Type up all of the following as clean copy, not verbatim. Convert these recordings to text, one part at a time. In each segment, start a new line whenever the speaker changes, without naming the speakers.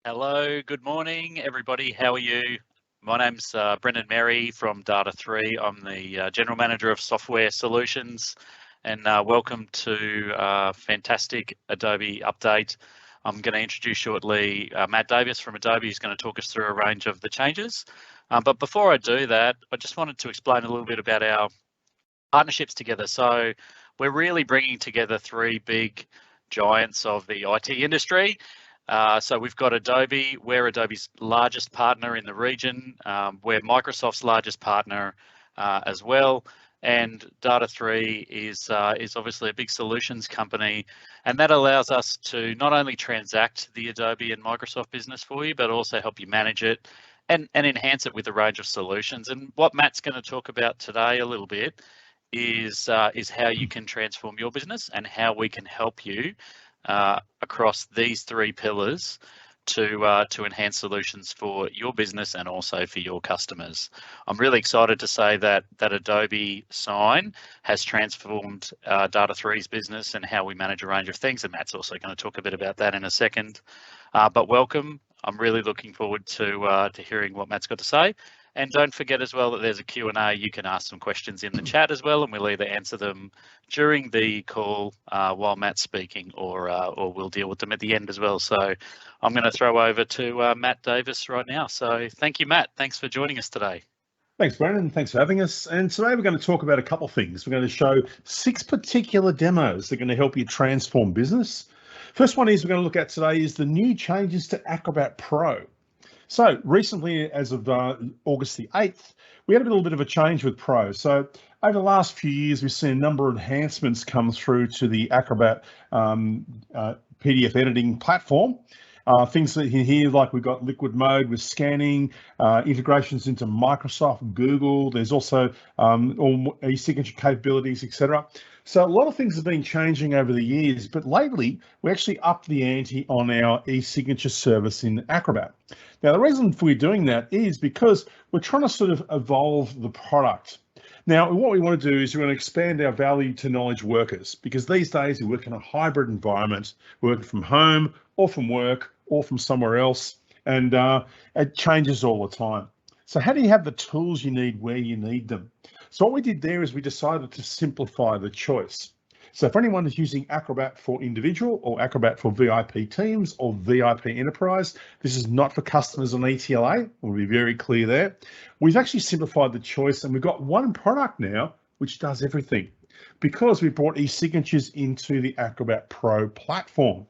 Hello, good morning, everybody. How are you? My name's Brendan Merry from Data3. I'm the General Manager of Software Solutions, and welcome to a fantastic Adobe update. I'm going to introduce shortly Matt Davis from Adobe, who's going to talk us through a range of the changes. But before I do that, I just wanted to explain a little bit about our partnerships together. So we're really bringing together three big giants of the IT industry. So we've got Adobe. We're Adobe's largest partner in the region. We're Microsoft's largest partner as well. And Data3 is obviously a big solutions company, and that allows us to not only transact the Adobe and Microsoft business for you, but also help you manage it and enhance it with a range of solutions. And what Matt's going to talk about today a little bit is how you can transform your business and how we can help you across these three pillars to enhance solutions for your business and also for your customers. I'm really excited to say that Adobe Sign has transformed Data3's business and how we manage a range of things, and Matt's also going to talk a bit about that in a second. But welcome. I'm really looking forward to hearing what Matt's got to say. And don't forget as well that there's a Q&A. You can ask some questions in the chat as well, and we'll either answer them during the call while Matt's speaking, or we'll deal with them at the end as well. So I'm going to throw over to Matt Davis right now. So thank you, Matt. Thanks for joining us today.
Thanks, Brandon. Thanks for having us. And today we're going to talk about a couple of things. We're going to show 6 particular demos that are going to help you transform business. First one we're going to look at today is the new changes to Acrobat Pro. So recently, as of August the 8th, we had a little bit of a change with Pro. So over the last few years, we've seen a number of enhancements come through to the Acrobat PDF editing platform. Things that in here, like we've got liquid mode with scanning, integrations into Microsoft, Google. There's also all e-signature capabilities, etc. So a lot of things have been changing over the years, but lately we actually upped the ante on our e-signature service in Acrobat. Now, the reason for doing that is because we're trying to sort of evolve the product. Now, what we want to do is we're going to expand our value to knowledge workers, because these days we work in a hybrid environment, working from home or from work or from somewhere else, and it changes all the time. So how do you have the tools you need where you need them? So what we did there is we decided to simplify the choice. So for anyone who's using Acrobat for individual or Acrobat for VIP teams or VIP enterprise, this is not for customers on ETLA. We'll be very clear there. We've actually simplified the choice, and we've got one product now which does everything, because we brought e-signatures into the Acrobat Pro platform.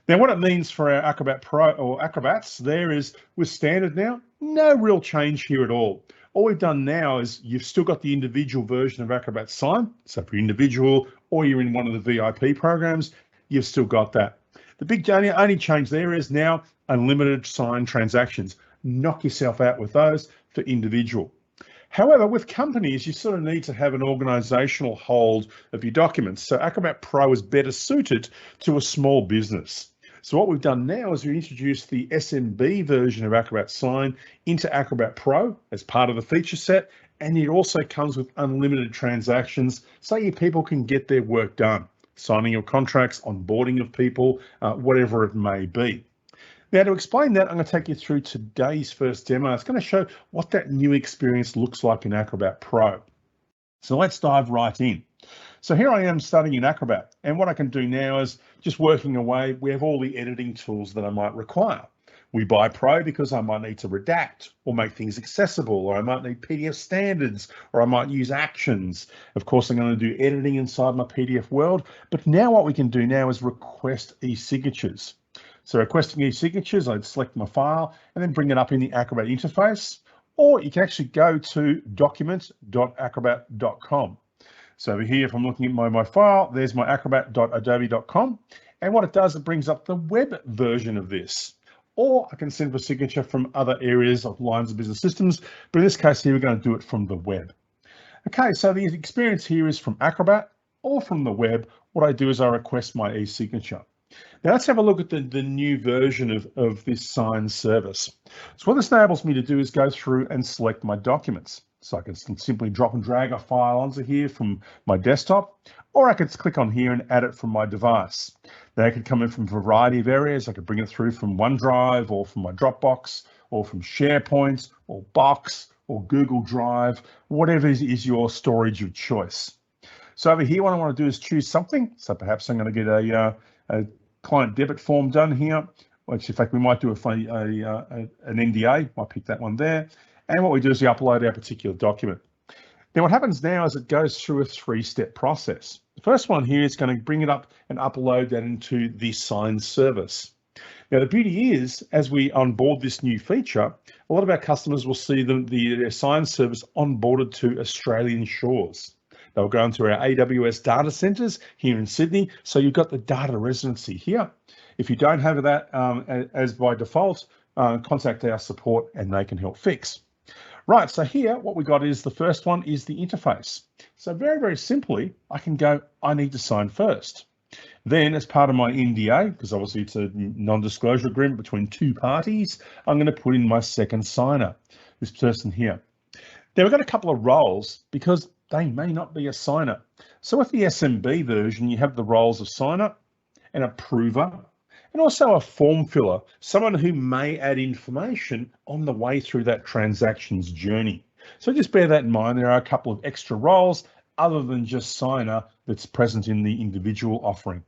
Now, what it means for our Acrobat Pro or Acrobats there is with standard now, no real change here at all. All we've done now is you've still got the individual version of Acrobat Sign. So for individual, or you're in one of the VIP programs, you've still got that. The big only change there is now unlimited sign transactions. Knock yourself out with those for individual. However, with companies, you sort of need to have an organizational hold of your documents. So Acrobat Pro is better suited to a small business. So what we've done now is we introduced the SMB version of Acrobat Sign into Acrobat Pro as part of the feature set, and it also comes with unlimited transactions, so your people can get their work done, signing your contracts, onboarding of people, whatever it may be. Now, to explain that, I'm going to take you through today's first demo. It's going to show what that new experience looks like in Acrobat Pro. So let's dive right in. So here I am starting in Acrobat, and what I can do now is just working away. We have all the editing tools that I might require. We buy Pro because I might need to redact or make things accessible, or I might need PDF standards, or I might use actions. Of course, I'm going to do editing inside my PDF world, but now what we can do now is request e-signatures. So requesting e-signatures, I'd select my file and then bring it up in the Acrobat interface, or you can actually go to document.acrobat.com. So over here, if I'm looking at my file, there's my acrobat.adobe.com. And what it does, it brings up the web version of this. Or I can send for signature from other areas of lines of business systems. But in this case here, we're going to do it from the web. Okay, so the experience here is from Acrobat or from the web. What I do is I request my e-signature. Now let's have a look at the new version of this Sign service. So what this enables me to do is go through and select my documents. So I can simply drop and drag a file onto here from my desktop, or I could click on here and add it from my device. Now I could come in from a variety of areas. I could bring it through from OneDrive or from my Dropbox or from SharePoint or Box or Google Drive, whatever is your storage of choice. So over here, what I want to do is choose something. So perhaps I'm going to get a client debit form done here, which in fact we might do an NDA. Might pick that one there. And what we do is we upload our particular document. Now what happens now is it goes through a 3-step process. The first one here is going to bring it up and upload that into the Sign service. Now the beauty is, as we onboard this new feature, a lot of our customers will see their Sign service onboarded to Australian shores. They'll go into our AWS data centers here in Sydney. So you've got the data residency here. If you don't have that as by default, contact our support and they can help fix. Right, so here what we got is the first one is the interface. So very, very simply, I can go, I need to sign first. Then as part of my NDA, because obviously it's a non-disclosure agreement between two parties, I'm going to put in my second signer, this person here. Now we've got a couple of roles because they may not be a signer. So with the SMB version, you have the roles of signer, an approver, and also a form filler, someone who may add information on the way through that transaction's journey. So just bear that in mind. There are a couple of extra roles other than just signer that's present in the individual offering.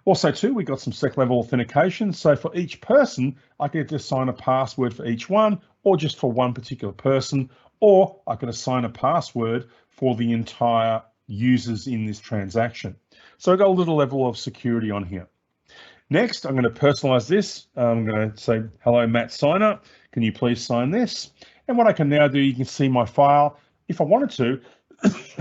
Also too, we got some second level authentication. So for each person, I can just assign a password for each one, or just for one particular person, or I can assign a password for the entire users in this transaction. So I've got a little level of security on here. Next, I'm going to personalize this. I'm going to say, hello, Matt Signer. Can you please sign this? And what I can now do, you can see my file. If I wanted to,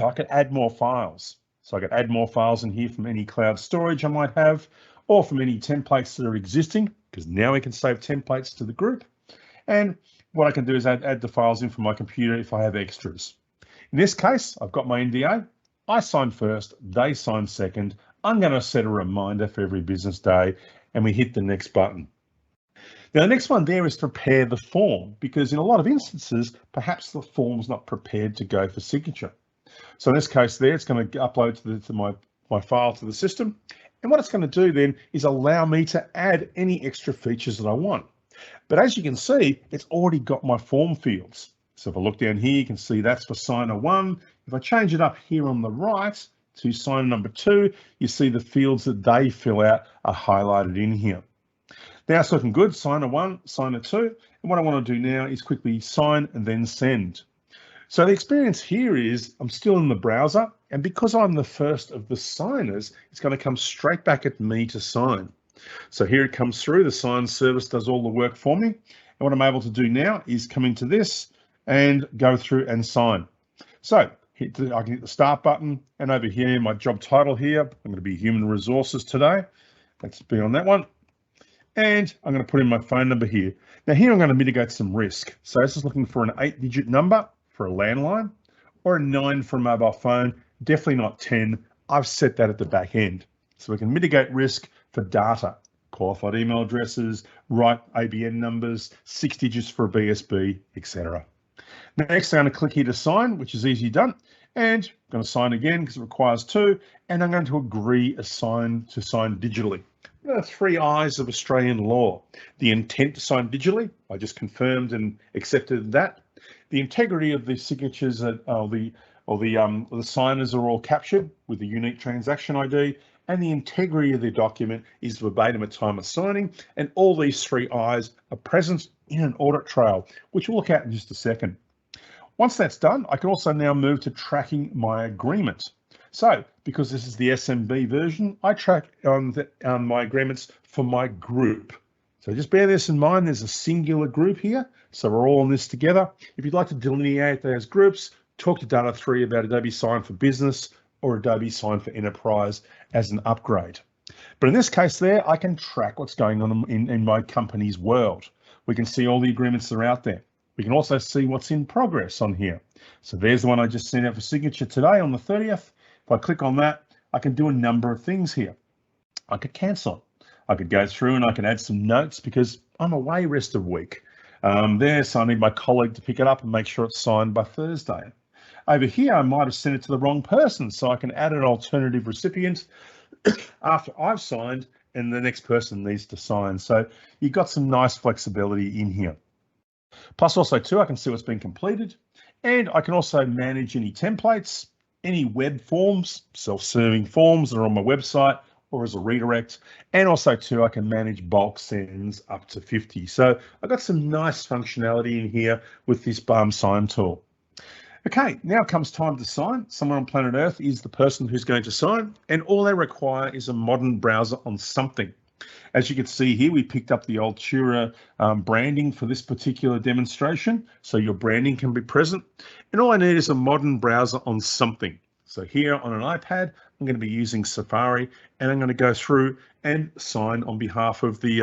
I could add more files. So I could add more files in here from any cloud storage I might have, or from any templates that are existing, because now we can save templates to the group. And what I can do is add the files in from my computer if I have extras. In this case, I've got my NDA. I sign first, they sign second. I'm going to set a reminder for every business day, and we hit the next button. Now, the next one there is to prepare the form, because in a lot of instances, perhaps the form's not prepared to go for signature. So in this case there, it's going to upload to my file to the system. And what it's going to do then is allow me to add any extra features that I want. But as you can see, it's already got my form fields. So if I look down here, you can see that's for signer 1. If I change it up here on the right to signer number 2, you see the fields that they fill out are highlighted in here. Now it's looking good, signer 1, signer 2. And what I want to do now is quickly sign and then send. So the experience here is I'm still in the browser, and because I'm the first of the signers, it's going to come straight back at me to sign. So here it comes through, the sign service does all the work for me. And what I'm able to do now is come into this and go through and sign. So I can hit the start button, and over here, my job title here, I'm going to be human resources today. Let's be on that one. And I'm going to put in my phone number here. Now here I'm going to mitigate some risk. So this is looking for an 8-digit number for a landline or a 9 for a mobile phone, definitely not 10. I've set that at the back end. So we can mitigate risk for data, qualified email addresses, right ABN numbers, 6 digits for a BSB, etc. Next, I'm going to click here to sign, which is easily done. And I'm going to sign again because it requires 2. And I'm going to agree to sign digitally. The 3 I's of Australian law. The intent to sign digitally, I just confirmed and accepted that. The integrity of the signatures, the signers are all captured with the unique transaction ID, and the integrity of the document is verbatim at time of signing, and all these 3 I's are present in an audit trail, which we'll look at in just a second. Once that's done, I can also now move to tracking my agreement. So, because this is the SMB version, I track my agreements for my group. So just bear this in mind, there's a singular group here, so we're all in this together. If you'd like to delineate those groups, talk to Data 3 about Adobe Sign for Business or Adobe Sign for Enterprise as an upgrade. But in this case there, I can track what's going on in my company's world. We can see all the agreements that are out there. We can also see what's in progress on here. So there's the one I just sent out for signature today on the 30th. If I click on that, I can do a number of things here. I could cancel. I could go through and I can add some notes because I'm away rest of week. So I need my colleague to pick it up and make sure it's signed by Thursday. Over here, I might have sent it to the wrong person, so I can add an alternative recipient after I've signed and the next person needs to sign. So you've got some nice flexibility in here. Plus also too, I can see what's been completed, and I can also manage any templates, any web forms, self-serving forms that are on my website or as a redirect, and also too, I can manage bulk sends up to 50. So I've got some nice functionality in here with this sign tool. Okay, now comes time to sign. Someone on planet Earth is the person who's going to sign, and all they require is a modern browser on something. As you can see here, we picked up the Altura branding for this particular demonstration, so your branding can be present. And all I need is a modern browser on something. So here on an iPad, I'm going to be using Safari, and I'm going to go through and sign on behalf of the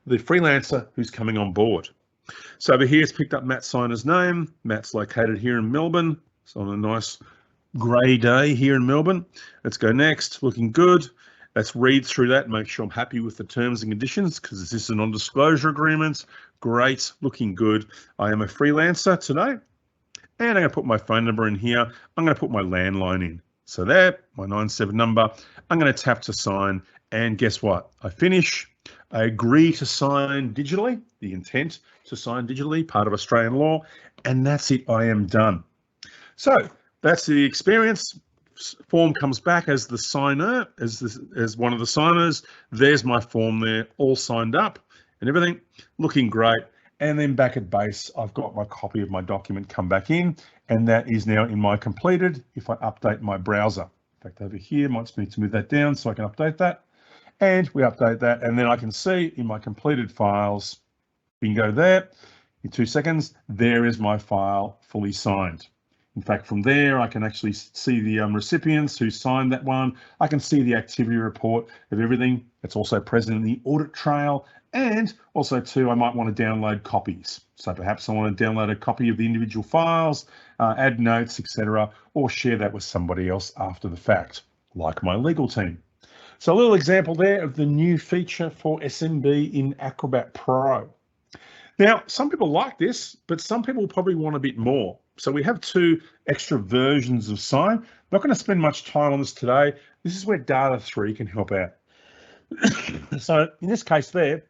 freelancer who's coming on board. So over here, it's picked up Matt Signer's name. Matt's located here in Melbourne. It's on a nice grey day here in Melbourne. Let's go next. Looking good. Let's read through that and make sure I'm happy with the terms and conditions because this is a non-disclosure agreement. Great, looking good. I am a freelancer today. And I'm going to put my phone number in here. I'm going to put my landline in. So there, my 97 number. I'm going to tap to sign. And guess what? I finish. I agree to sign digitally, the intent to sign digitally, part of Australian law. And that's it. I am done. So that's the experience. Form comes back as the signer, as one of the signers. There's my form there, all signed up and everything, looking great. And then back at base, I've got my copy of my document come back in, and that is now in my completed if I update my browser. In fact, over here, might need to move that down so I can update that. And we update that, and then I can see in my completed files, bingo there, in 2 seconds, there is my file fully signed. In fact, from there, I can actually see the recipients who signed that one. I can see the activity report of everything. It's also present in the audit trail. And also too, I might want to download copies. So perhaps I want to download a copy of the individual files, add notes, etc., or share that with somebody else after the fact, like my legal team. So a little example there of the new feature for SMB in Acrobat Pro. Now, some people like this, but some people probably want a bit more. So we have 2 extra versions of Sign. I'm not going to spend much time on this today. This is where Data 3 can help out. So in this case there,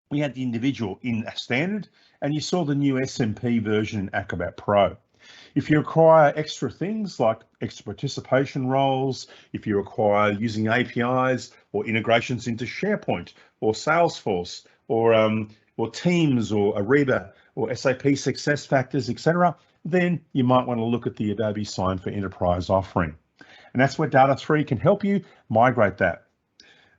we had the individual in standard, and you saw the new SMP version in Acrobat Pro. If you require extra things like extra participation roles, if you require using APIs or integrations into SharePoint or Salesforce or Teams or Ariba or SAP SuccessFactors, etc., then you might want to look at the Adobe Sign for Enterprise offering. And that's where Data 3 can help you migrate that.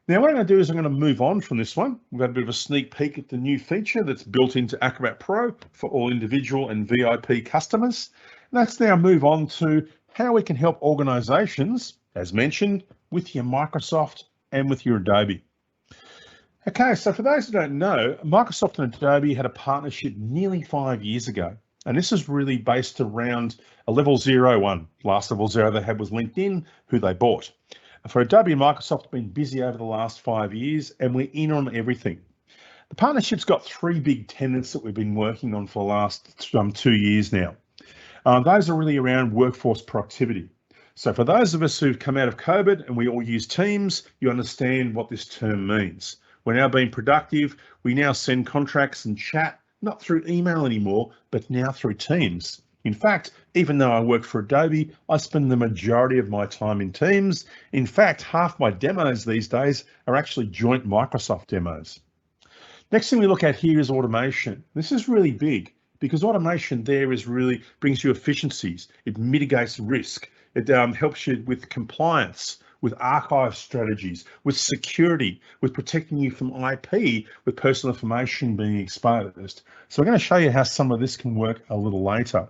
Now, what I'm going to do is I'm going to move on from this one. We've got a bit of a sneak peek at the new feature that's built into Acrobat Pro for all individual and VIP customers. And let's now move on to how we can help organizations, as mentioned, with your Microsoft and with your Adobe. Okay, so for those who don't know, Microsoft and Adobe had a partnership nearly 5 years ago. And this is really based around a level 0 one. Last level 0 they had was LinkedIn, who they bought. For Adobe and Microsoft, have been busy over the last 5 years, and we're in on everything. The partnership's got 3 big tenets that we've been working on for the last 2 years now. Those are really around workforce productivity. So for those of us who've come out of COVID and we all use Teams, you understand what this term means. We're now being productive. We now send contracts and chat, not through email anymore, but now through Teams. In fact, even though I work for Adobe, I spend the majority of my time in Teams. In fact, half my demos these days are actually joint Microsoft demos. Next thing we look at here is automation. This is really big because automation there is really brings you efficiencies. It mitigates risk. It helps you with compliance, with archive strategies, with security, with protecting you from IP, with personal information being exposed. So we're going to show you how some of this can work a little later.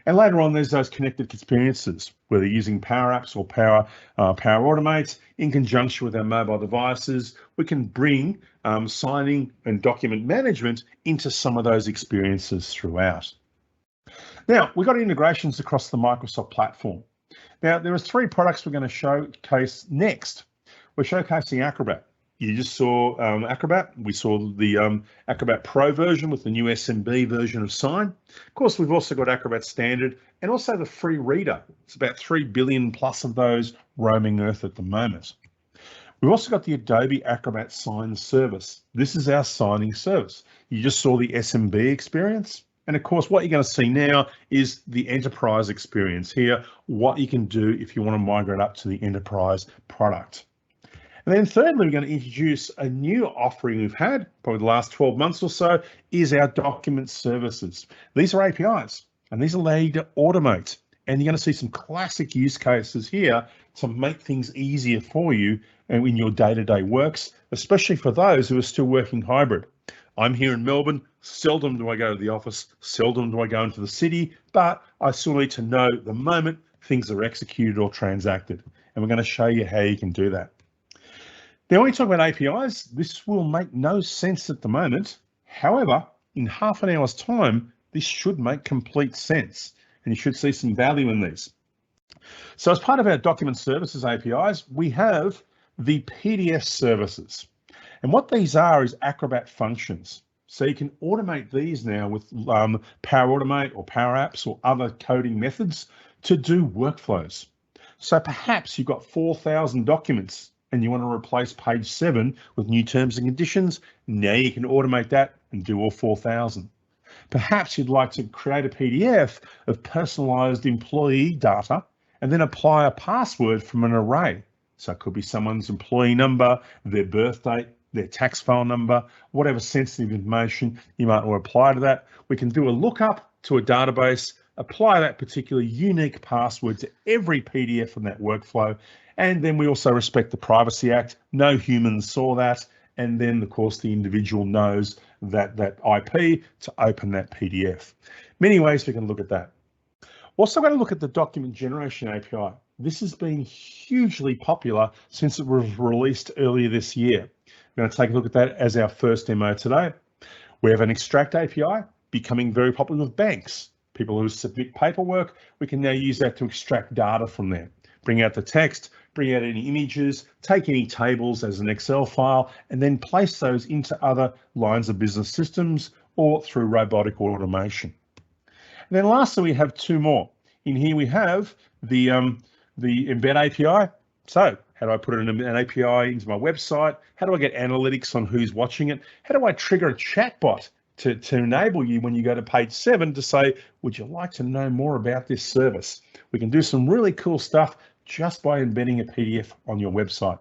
And later on, there's those connected experiences, whether using Power Apps or Power Automate in conjunction with our mobile devices. We can bring signing and document management into some of those experiences throughout. Now, we've got integrations across the Microsoft platform. Now, there are 3 products we're going to showcase next. We're showcasing Acrobat. You just saw Acrobat. We saw the Acrobat Pro version with the new SMB version of Sign. Of course, we've also got Acrobat Standard and also the free reader. It's about 3 billion plus of those roaming Earth at the moment. We've also got the Adobe Acrobat Sign service. This is our signing service. You just saw the SMB experience. And of course, what you're going to see now is the enterprise experience here, what you can do if you want to migrate up to the enterprise product. And then thirdly, we're going to introduce a new offering we've had probably the last 12 months or so is our document services. These are APIs and these allow you to automate. And you're going to see some classic use cases here to make things easier for you and in your day-to-day works, especially for those who are still working hybrid. I'm here in Melbourne. Seldom do I go to the office. Seldom do I go into the city, but I still need to know the moment things are executed or transacted. And we're going to show you how you can do that. Now, when we talk about APIs, this will make no sense at the moment. However, in half an hour's time, this should make complete sense. And you should see some value in these. So as part of our document services APIs, we have the PDF services. And what these are is Acrobat functions. So you can automate these now with Power Automate or Power Apps or other coding methods to do workflows. So perhaps you've got 4,000 documents and you want to replace page 7 with new terms and conditions. Now you can automate that and do all 4,000. Perhaps you'd like to create a PDF of personalized employee data and then apply a password from an array. So it could be someone's employee number, their birth date, their tax file number, whatever sensitive information you might want to apply to that. We can do a lookup to a database, apply that particular unique password to every PDF in that workflow. And then we also respect the Privacy Act. No humans saw that. And then, of course, the individual knows that IP to open that PDF. Many ways we can look at that. Also going to look at the document generation API. This has been hugely popular since it was released earlier this year. We're going to take a look at that as our first demo today. We have an extract API becoming very popular with banks. People who submit paperwork, we can now use that to extract data from there. Bring out the text, bring out any images, take any tables as an Excel file, and then place those into other lines of business systems or through robotic automation. And then lastly, we have two more. In here we have the embed API. So how do I put an API into my website? How do I get analytics on who's watching it? How do I trigger a chatbot to enable you when you go to page 7 to say, would you like to know more about this service? We can do some really cool stuff just by embedding a PDF on your website.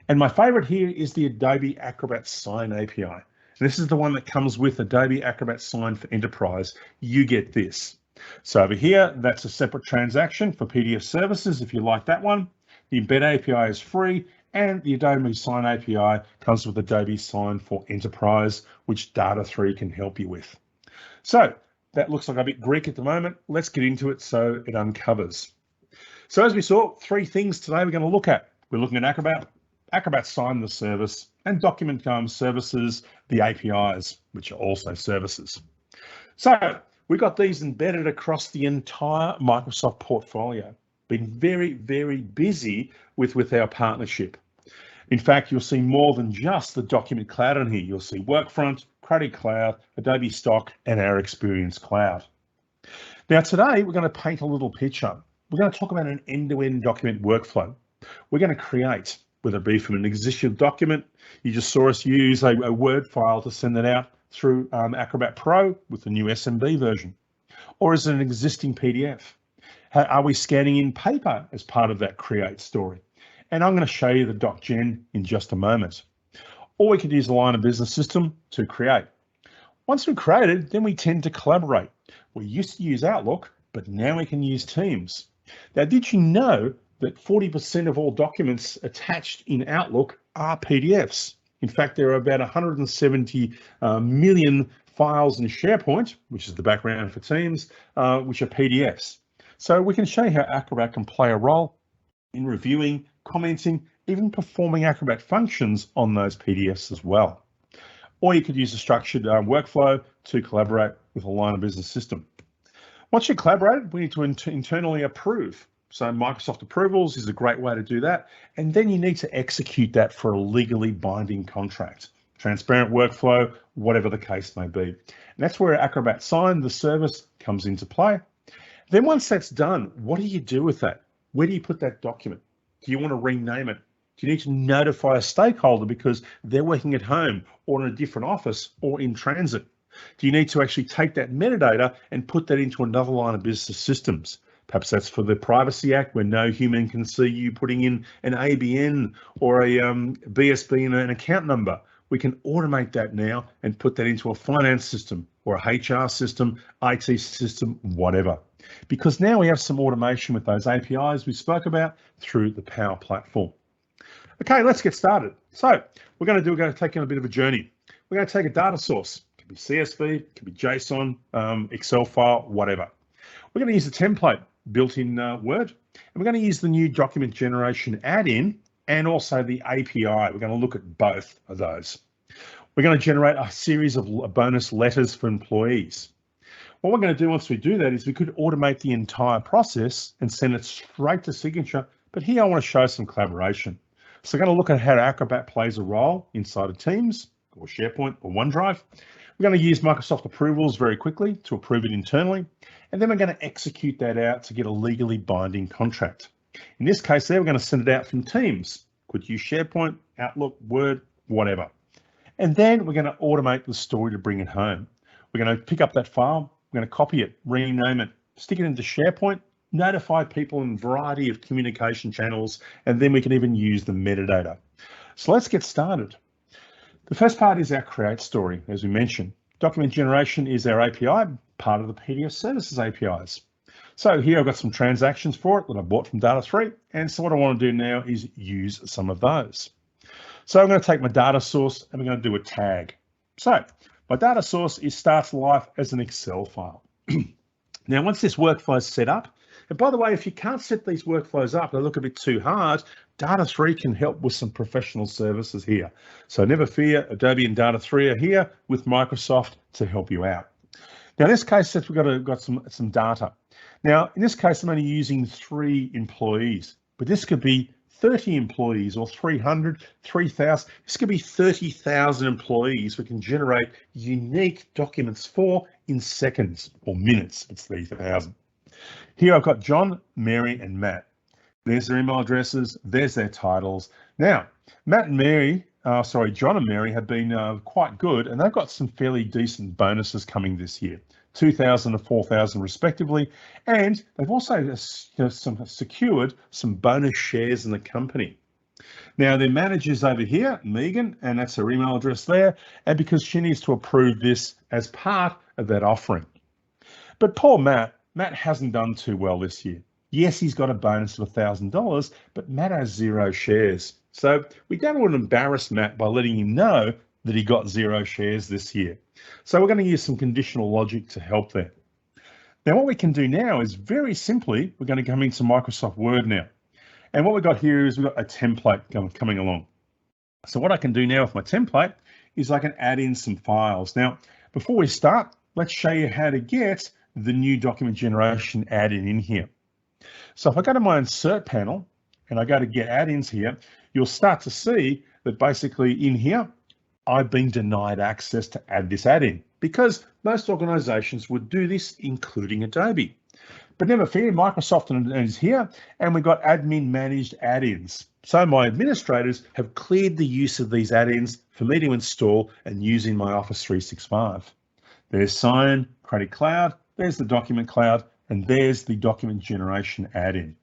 And my favorite here is the Adobe Acrobat Sign API. And this is the one that comes with Adobe Acrobat Sign for Enterprise. You get this. So over here, that's a separate transaction for PDF services if you like that one. The Embed API is free, and the Adobe Sign API comes with Adobe Sign for Enterprise, which Data3 can help you with. So that looks like a bit Greek at the moment. Let's get into it so it uncovers. So as we saw, 3 things today we're going to look at. We're looking at Acrobat Sign, the service, and document services, the APIs, which are also services. So we've got these embedded across the entire Microsoft portfolio. Been very, very busy with our partnership. In fact, you'll see more than just the document cloud in here. You'll see Workfront, Creative Cloud, Adobe Stock, and our Experience Cloud. Now today, we're going to paint a little picture. We're going to talk about an end-to-end document workflow. We're going to create, whether it be from an existing document, you just saw us use a Word file to send that out through Acrobat Pro with the new SMB version, or is it an existing PDF? Are we scanning in paper as part of that create story? And I'm going to show you the DocGen in just a moment. Or we could use a line of business system to create. Once we've created, then we tend to collaborate. We used to use Outlook, but now we can use Teams. Now, did you know that 40% of all documents attached in Outlook are PDFs? In fact, there are about 170 million files in SharePoint, which is the background for Teams, which are PDFs. So we can show you how Acrobat can play a role in reviewing, commenting, even performing Acrobat functions on those PDFs as well. Or you could use a structured workflow to collaborate with a line of business system. Once you collaborate, we need to internally approve. So Microsoft approvals is a great way to do that. And then you need to execute that for a legally binding contract. Transparent workflow, whatever the case may be. And that's where Acrobat Sign, the service, comes into play. Then once that's done, what do you do with that? Where do you put that document? Do you want to rename it? Do you need to notify a stakeholder because they're working at home or in a different office or in transit? Do you need to actually take that metadata and put that into another line of business systems? Perhaps that's for the Privacy Act, where no human can see you putting in an ABN or a BSB and an account number. We can automate that now and put that into a finance system or a HR system, IT system, whatever. Because now we have some automation with those APIs we spoke about through the Power Platform. Okay, let's get started. So we're going to take on a bit of a journey. We're going to take a data source. It could be CSV, it could be JSON, Excel file, whatever. We're going to use a template built in Word, and we're going to use the new document generation add-in and also the API. We're going to look at both of those. We're going to generate a series of bonus letters for employees. What we're going to do once we do that is we could automate the entire process and send it straight to signature. But here I want to show some collaboration. So we're going to look at how Acrobat plays a role inside of Teams or SharePoint or OneDrive. We're going to use Microsoft approvals very quickly to approve it internally. And then we're going to execute that out to get a legally binding contract. In this case there, we're going to send it out from Teams. Could use SharePoint, Outlook, Word, whatever. And then we're going to automate the story to bring it home. We're going to pick up that file, we're going to copy it, rename it, stick it into SharePoint, notify people in a variety of communication channels, and then we can even use the metadata. So let's get started. The first part is our create story, as we mentioned. Document generation is our API, part of the PDF services APIs. So here I've got some transactions for it that I bought from Data3. And so what I want to do now is use some of those. So I'm going to take my data source and we're going to do a tag. So my data source starts life as an Excel file. Now, once this workflow is set up, and by the way, if you can't set these workflows up, they look a bit too hard, Data3 can help with some professional services here. So never fear, Adobe and Data3 are here with Microsoft to help you out. Now, in this case, we've got some data. Now, in this case, I'm only using 3 employees, but this could be 30 employees or 300, 3,000. This could be 30,000 employees we can generate unique documents for in seconds or minutes. It's 30,000. Here I've got John, Mary, and Matt. There's their email addresses. There's their titles. Now, John and Mary have been quite good, and they've got some fairly decent bonuses coming this year, 2,000 and 4,000 respectively, and they've also secured some bonus shares in the company. Now, their manager's over here, Megan, and that's her email address there, and because she needs to approve this as part of that offering. But poor Matt hasn't done too well this year. Yes, he's got a bonus of $1,000, but Matt has 0 shares. So we don't want to embarrass Matt by letting him know that he got 0 shares this year. So we're going to use some conditional logic to help there. Now, what we can do now is very simply, we're going to come into Microsoft Word now. And what we've got here is we've got a template coming along. So what I can do now with my template is I can add in some files. Now, before we start, let's show you how to get the new document generation add-in in here. So if I go to my insert panel and I go to get add-ins here, you'll start to see that basically in here, I've been denied access to add this add-in because most organizations would do this, including Adobe. But never fear, Microsoft is here and we've got admin managed add-ins. So my administrators have cleared the use of these add-ins for me to install and use in my Office 365. There's Sign, Creative Cloud, there's the Document Cloud, and there's the document generation add-in.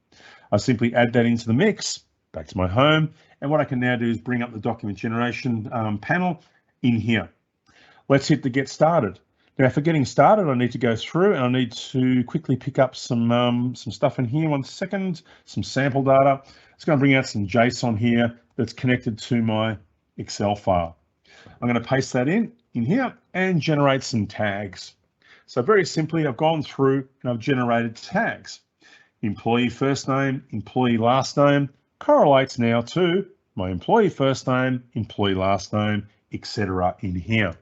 I simply add that into the mix, back to my home, and what I can now do is bring up the document generation panel in here. Let's hit the get started. Now, for getting started, I need to go through and I need to quickly pick up some stuff in here. 1 second, some sample data. It's going to bring out some JSON here that's connected to my Excel file. I'm going to paste that in here and generate some tags. So very simply, I've gone through and I've generated tags. Employee first name, employee last name correlates now to my employee first name, employee last name, etc. in here.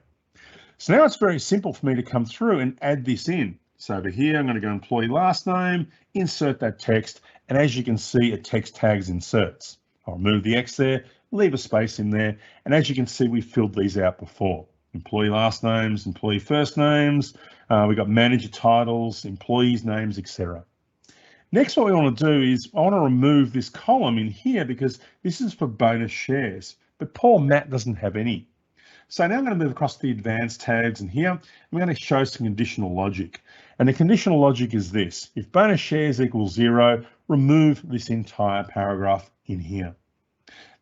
So now it's very simple for me to come through and add this in. So over here, I'm going to go employee last name, insert that text, And as you can see, it text tags inserts. I'll remove the X there, leave a space in there. And as you can see, we filled these out before. Employee last names, employee first names. We've got manager titles, employees' names, etc. Next, what we want to do is I want to remove this column in here because this is for bonus shares, but poor Matt doesn't have any. So now I'm going to move across to the advanced tabs in here. I'm going to show some conditional logic. And the conditional logic is this: if bonus shares equals 0, remove this entire paragraph in here.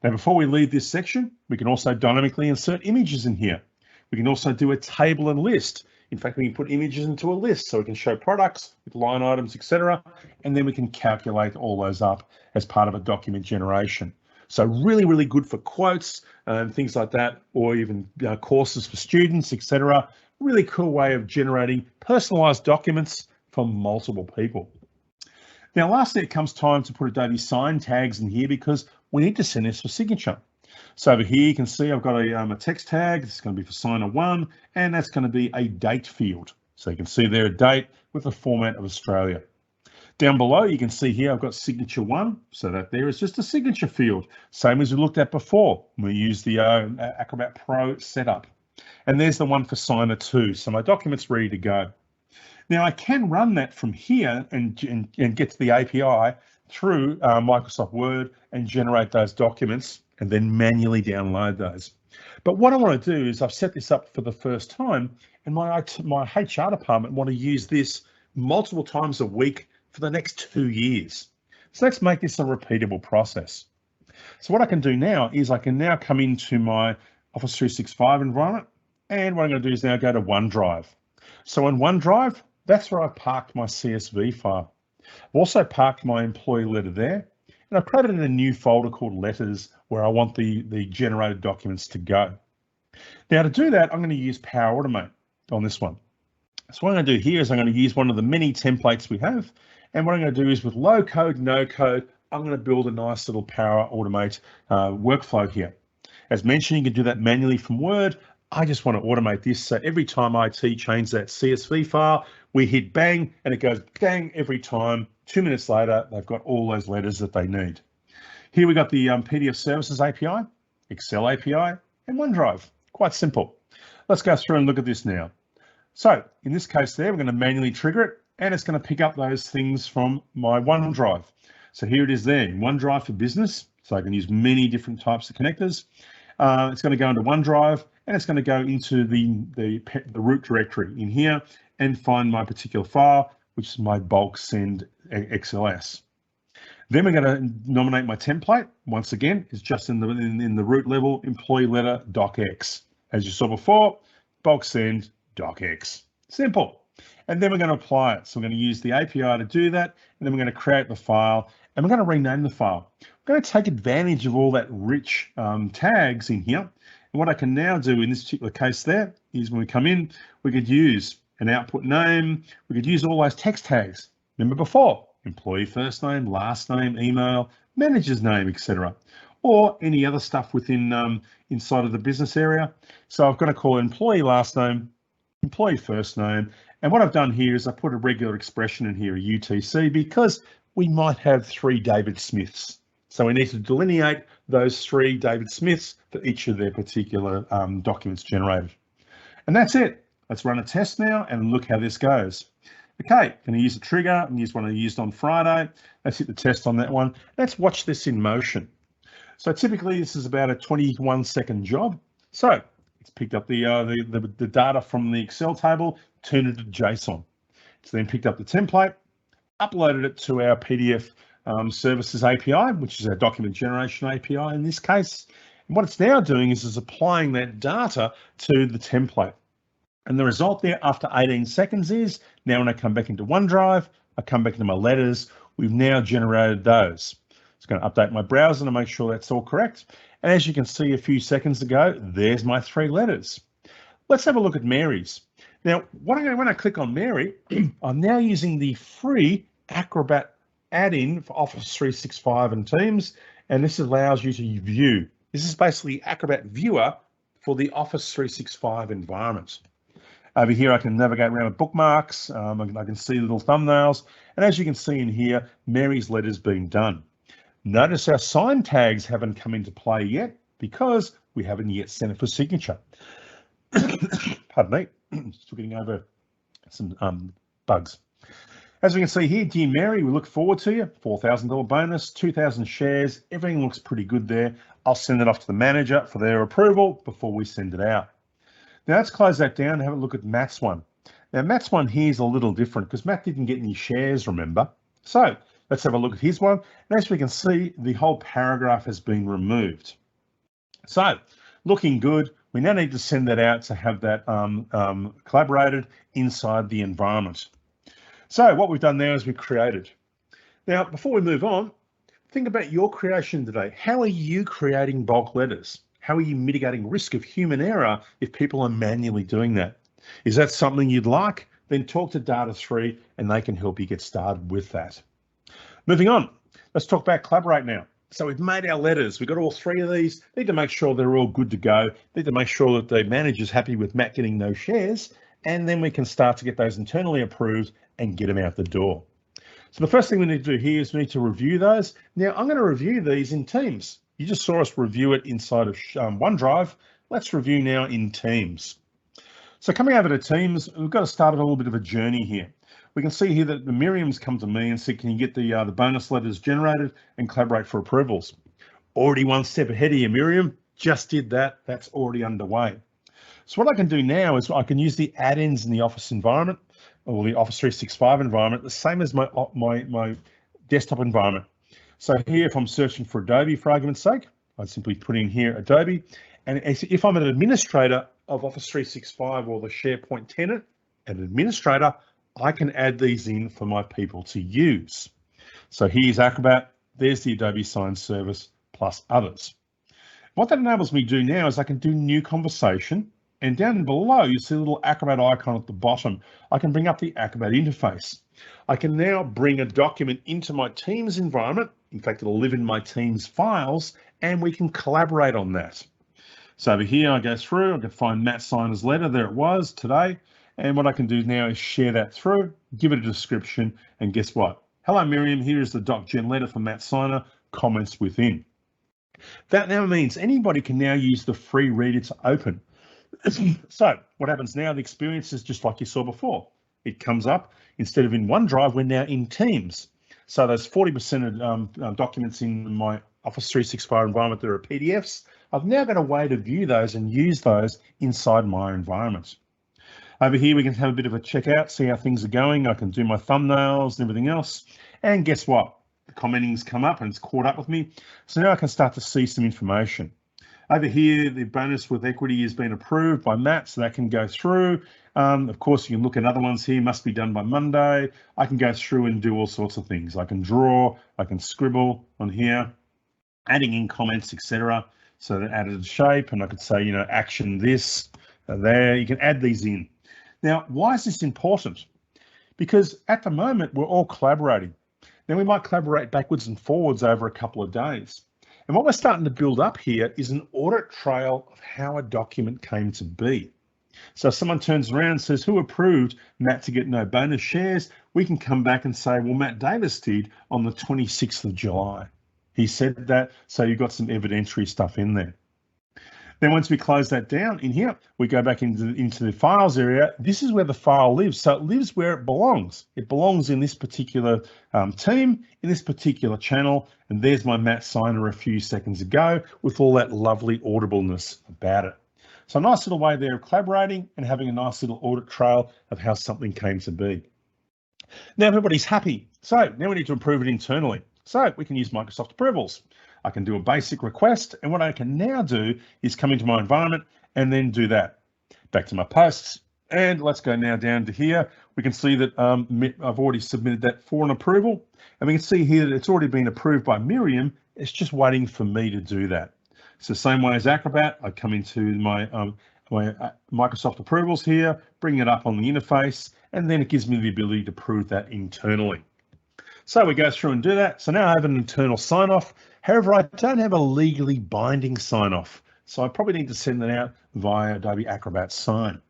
Now, before we leave this section, we can also dynamically insert images in here. We can also do a table and list. In fact, we can put images into a list so we can show products with line items, etc. And then we can calculate all those up as part of a document generation. So really, really good for quotes and things like that, or even courses for students, etc. Really cool way of generating personalized documents for multiple people. Now, lastly, it comes time to put Adobe Sign tags in here because we need to send this for signature. So over here, you can see I've got a text tag. This is going to be for signer 1, and that's going to be a date field. So you can see there a date with the format of Australia. Down below, you can see here I've got signature 1, so that there is just a signature field, same as we looked at before when we used the Acrobat Pro setup. And there's the one for signer 2, so my document's ready to go. Now I can run that from here and get to the API through Microsoft Word and generate those documents and then manually download those. But what I want to do is I've set this up for the first time, and my HR department want to use this multiple times a week for the next 2 years. So let's make this a repeatable process. So what I can do now is I can now come into my Office 365 environment, and what I'm going to do is now go to OneDrive. So in OneDrive, that's where I've parked my CSV file. I've also parked my employee letter there, and I've created a new folder called Letters where I want the generated documents to go. Now to do that, I'm going to use Power Automate on this one. So what I'm going to do here is I'm going to use one of the many templates we have, and what I'm going to do is with low code, no code, I'm going to build a nice little Power Automate workflow here. As mentioned, you can do that manually from Word. I just want to automate this, so every time IT changes that CSV file, we hit bang, and it goes bang every time. 2 minutes later, they've got all those letters that they need. Here we got the PDF Services API, Excel API, and OneDrive. Quite simple. Let's go through and look at this now. So in this case there, we're going to manually trigger it, and it's going to pick up those things from my OneDrive. So here it is there, OneDrive for Business. So I can use many different types of connectors. It's going to go into OneDrive, and it's going to go into the root directory in here and find my particular file, which is my bulk send XLS. Then we're going to nominate my template. Once again, it's just in the root level, employee letter docx. As you saw before, bulk send docx. Simple. And then we're going to apply it. So we're going to use the API to do that, and then we're going to create the file, and we're going to rename the file. We're going to take advantage of all that rich tags in here. And what I can now do in this particular case there is when we come in, we could use an output name. We could use all those text tags. Remember before, employee first name, last name, email, manager's name, etc. Or any other stuff within inside of the business area. So I've got to call employee last name, employee first name. And what I've done here is I put a regular expression in here, a UTC, because we might have 3 David Smiths. So we need to delineate those 3 David Smiths for each of their particular documents generated. And that's it. Let's run a test now and look how this goes. Okay, going to use a trigger. I'm going to use one I used on Friday. Let's hit the test on that one. Let's watch this in motion. So typically this is about a 21-second job. So it's picked up the data from the Excel table, turned it to JSON. It's then picked up the template, uploaded it to our PDF Services API, which is our document generation API in this case. And what it's now doing is applying that data to the template. And the result there after 18 seconds is, now when I come back into OneDrive, I come back into my letters, we've now generated those. It's going to update my browser to make sure that's all correct. And as you can see a few seconds ago, there's my 3 letters. Let's have a look at Mary's. Now, when I click on Mary, I'm now using the free Acrobat add-in for Office 365 and Teams, and this allows you to view. This is basically Acrobat Viewer for the Office 365 environment. Over here, I can navigate around with bookmarks. I can see little thumbnails. And as you can see in here, Mary's letter's been done. Notice our sign tags haven't come into play yet because we haven't yet sent it for signature. Pardon me, still getting over some bugs. As we can see here, dear Mary, we look forward to you. $4,000 bonus, 2,000 shares. Everything looks pretty good there. I'll send it off to the manager for their approval before we send it out. Now let's close that down and have a look at Matt's one. Now Matt's one here is a little different because Matt didn't get any shares, remember? So let's have a look at his one. And as we can see, the whole paragraph has been removed. So looking good. We now need to send that out to have that collaborated inside the environment. So what we've done now is we've created. Now, before we move on, think about your creation today. How are you creating bulk letters? How are you mitigating risk of human error if people are manually doing that? Is that something you'd like? Then talk to Data3 and they can help you get started with that. Moving on, let's talk about Collaborate now. So we've made our letters. We've got all three of these. Need to make sure they're all good to go. Need to make sure that the manager's happy with Matt getting those shares, and then we can start to get those internally approved and get them out the door. So the first thing we need to do here is we need to review those. Now I'm going to review these in Teams. You just saw us review it inside of OneDrive. Let's review now in Teams. So coming over to Teams, we've got to start a little bit of a journey here. We can see here that Miriam's come to me and said, can you get the bonus letters generated and collaborate for approvals? Already one step ahead of you, Miriam. Just did that. That's already underway. So what I can do now is I can use the add-ins in the Office environment or the Office 365 environment, the same as my desktop environment. So here, if I'm searching for Adobe, for argument's sake, I'd simply put in here Adobe. And if I'm an administrator of Office 365 or the SharePoint tenant, an administrator, I can add these in for my people to use. So here's Acrobat, there's the Adobe Sign service plus others. What that enables me to do now is I can do new conversation, and down below you see a little Acrobat icon at the bottom. I can bring up the Acrobat interface. I can now bring a document into my Teams environment. In fact, it'll live in my Teams files and we can collaborate on that. So over here I go through, I can find Matt Signer's letter, there it was today. And what I can do now is share that through, give it a description, and guess what? Hello, Miriam, here is the DocGen letter for Matt Signer, comments within. That now means anybody can now use the free reader to open. So what happens now, the experience is just like you saw before. It comes up, instead of in OneDrive, we're now in Teams. So those 40% of documents in my Office 365 environment that are PDFs, I've now got a way to view those and use those inside my environment. Over here, we can have a bit of a checkout, see how things are going. I can do my thumbnails and everything else. And guess what? The commenting's come up and it's caught up with me. So now I can start to see some information. Over here, the bonus with equity has been approved by Matt, so that can go through. Of course, you can look at other ones here, must be done by Monday. I can go through and do all sorts of things. I can draw, I can scribble on here, adding in comments, etc. So that added shape, and I could say, action this, there. You can add these in. Now, why is this important? Because at the moment, we're all collaborating. Then we might collaborate backwards and forwards over a couple of days. And what we're starting to build up here is an audit trail of how a document came to be. So if someone turns around and says, who approved Matt to get no bonus shares? We can come back and say, well, Matt Davis did on the 26th of July. He said that, so you've got some evidentiary stuff in there. Then once we close that down in here, we go back into the files area. This is where the file lives. So it lives where it belongs. It belongs in this particular team, in this particular channel. And there's my Matt Signer a few seconds ago with all that lovely audibleness about it. So a nice little way there of collaborating and having a nice little audit trail of how something came to be. Now everybody's happy. So now we need to improve it internally. So we can use Microsoft approvals. I can do a basic request, and what I can now do is come into my environment and then do that. Back to my posts, and let's go now down to here. We can see that I've already submitted that for an approval, and we can see here that it's already been approved by Miriam. It's just waiting for me to do that. So same way as Acrobat, I come into my Microsoft approvals here, bring it up on the interface, and then it gives me the ability to prove that internally. So we go through and do that. So now I have an internal sign-off. However, I don't have a legally binding sign-off. So I probably need to send that out via Adobe Acrobat Sign.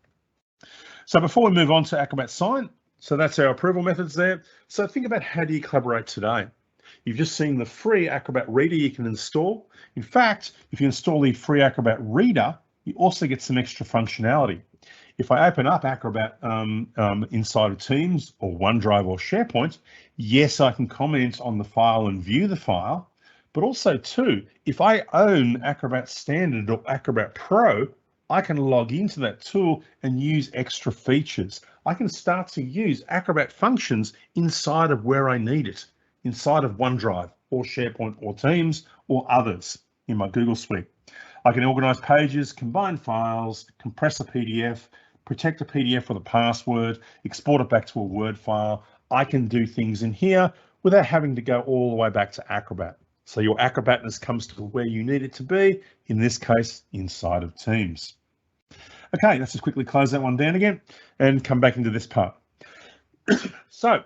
So before we move on to Acrobat Sign, so that's our approval methods there. So think about, how do you collaborate today? You've just seen the free Acrobat Reader you can install. In fact, if you install the free Acrobat Reader, you also get some extra functionality. If I open up Acrobat inside of Teams or OneDrive or SharePoint, yes, I can comment on the file and view the file, but also too, if I own Acrobat Standard or Acrobat Pro, I can log into that tool and use extra features. I can start to use Acrobat functions inside of where I need it, inside of OneDrive or SharePoint or Teams or others in my Google Suite. I can organize pages, combine files, compress a PDF, protect a PDF with a password, export it back to a Word file. I can do things in here without having to go all the way back to Acrobat. So your Acrobatness comes to where you need it to be, in this case, inside of Teams. Okay, let's just quickly close that one down again and come back into this part. So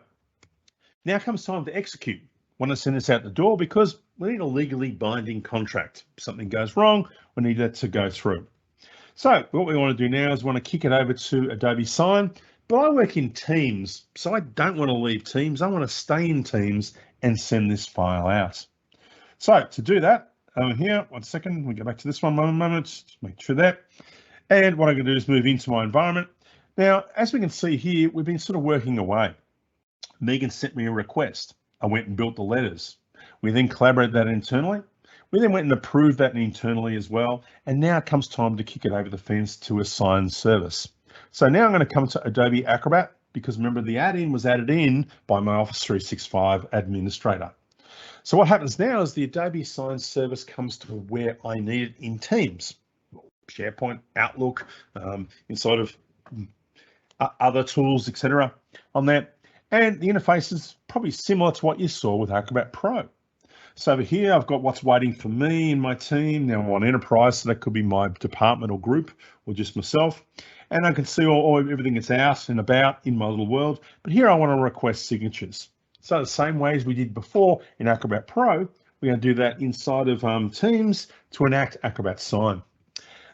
now comes time to execute. Want to send this out the door because we need a legally binding contract. If something goes wrong, we need that to go through. So what we want to do now is want to kick it over to Adobe Sign, but I work in Teams, so I don't want to leave Teams. I want to stay in Teams and send this file out. So to do that, over here, 1 second, we go back to this one moment, just make sure that. And what I'm going to do is move into my environment. Now, as we can see here, we've been sort of working away. Megan sent me a request. I went and built the letters. We then collaborated that internally. We then went and approved that internally as well. And now it comes time to kick it over the fence to a signed service. So now I'm going to come to Adobe Acrobat, because remember, the add-in was added in by my Office 365 administrator. So what happens now is the Adobe Sign service comes to where I need it in Teams, SharePoint, Outlook, inside of other tools, etc. on that. And the interface is probably similar to what you saw with Acrobat Pro. So over here, I've got what's waiting for me and my team. Now I'm on Enterprise, so that could be my department or group or just myself. And I can see everything that's out and about in my little world. But here I want to request signatures. So the same way as we did before in Acrobat Pro, we're going to do that inside of Teams to enact Acrobat Sign.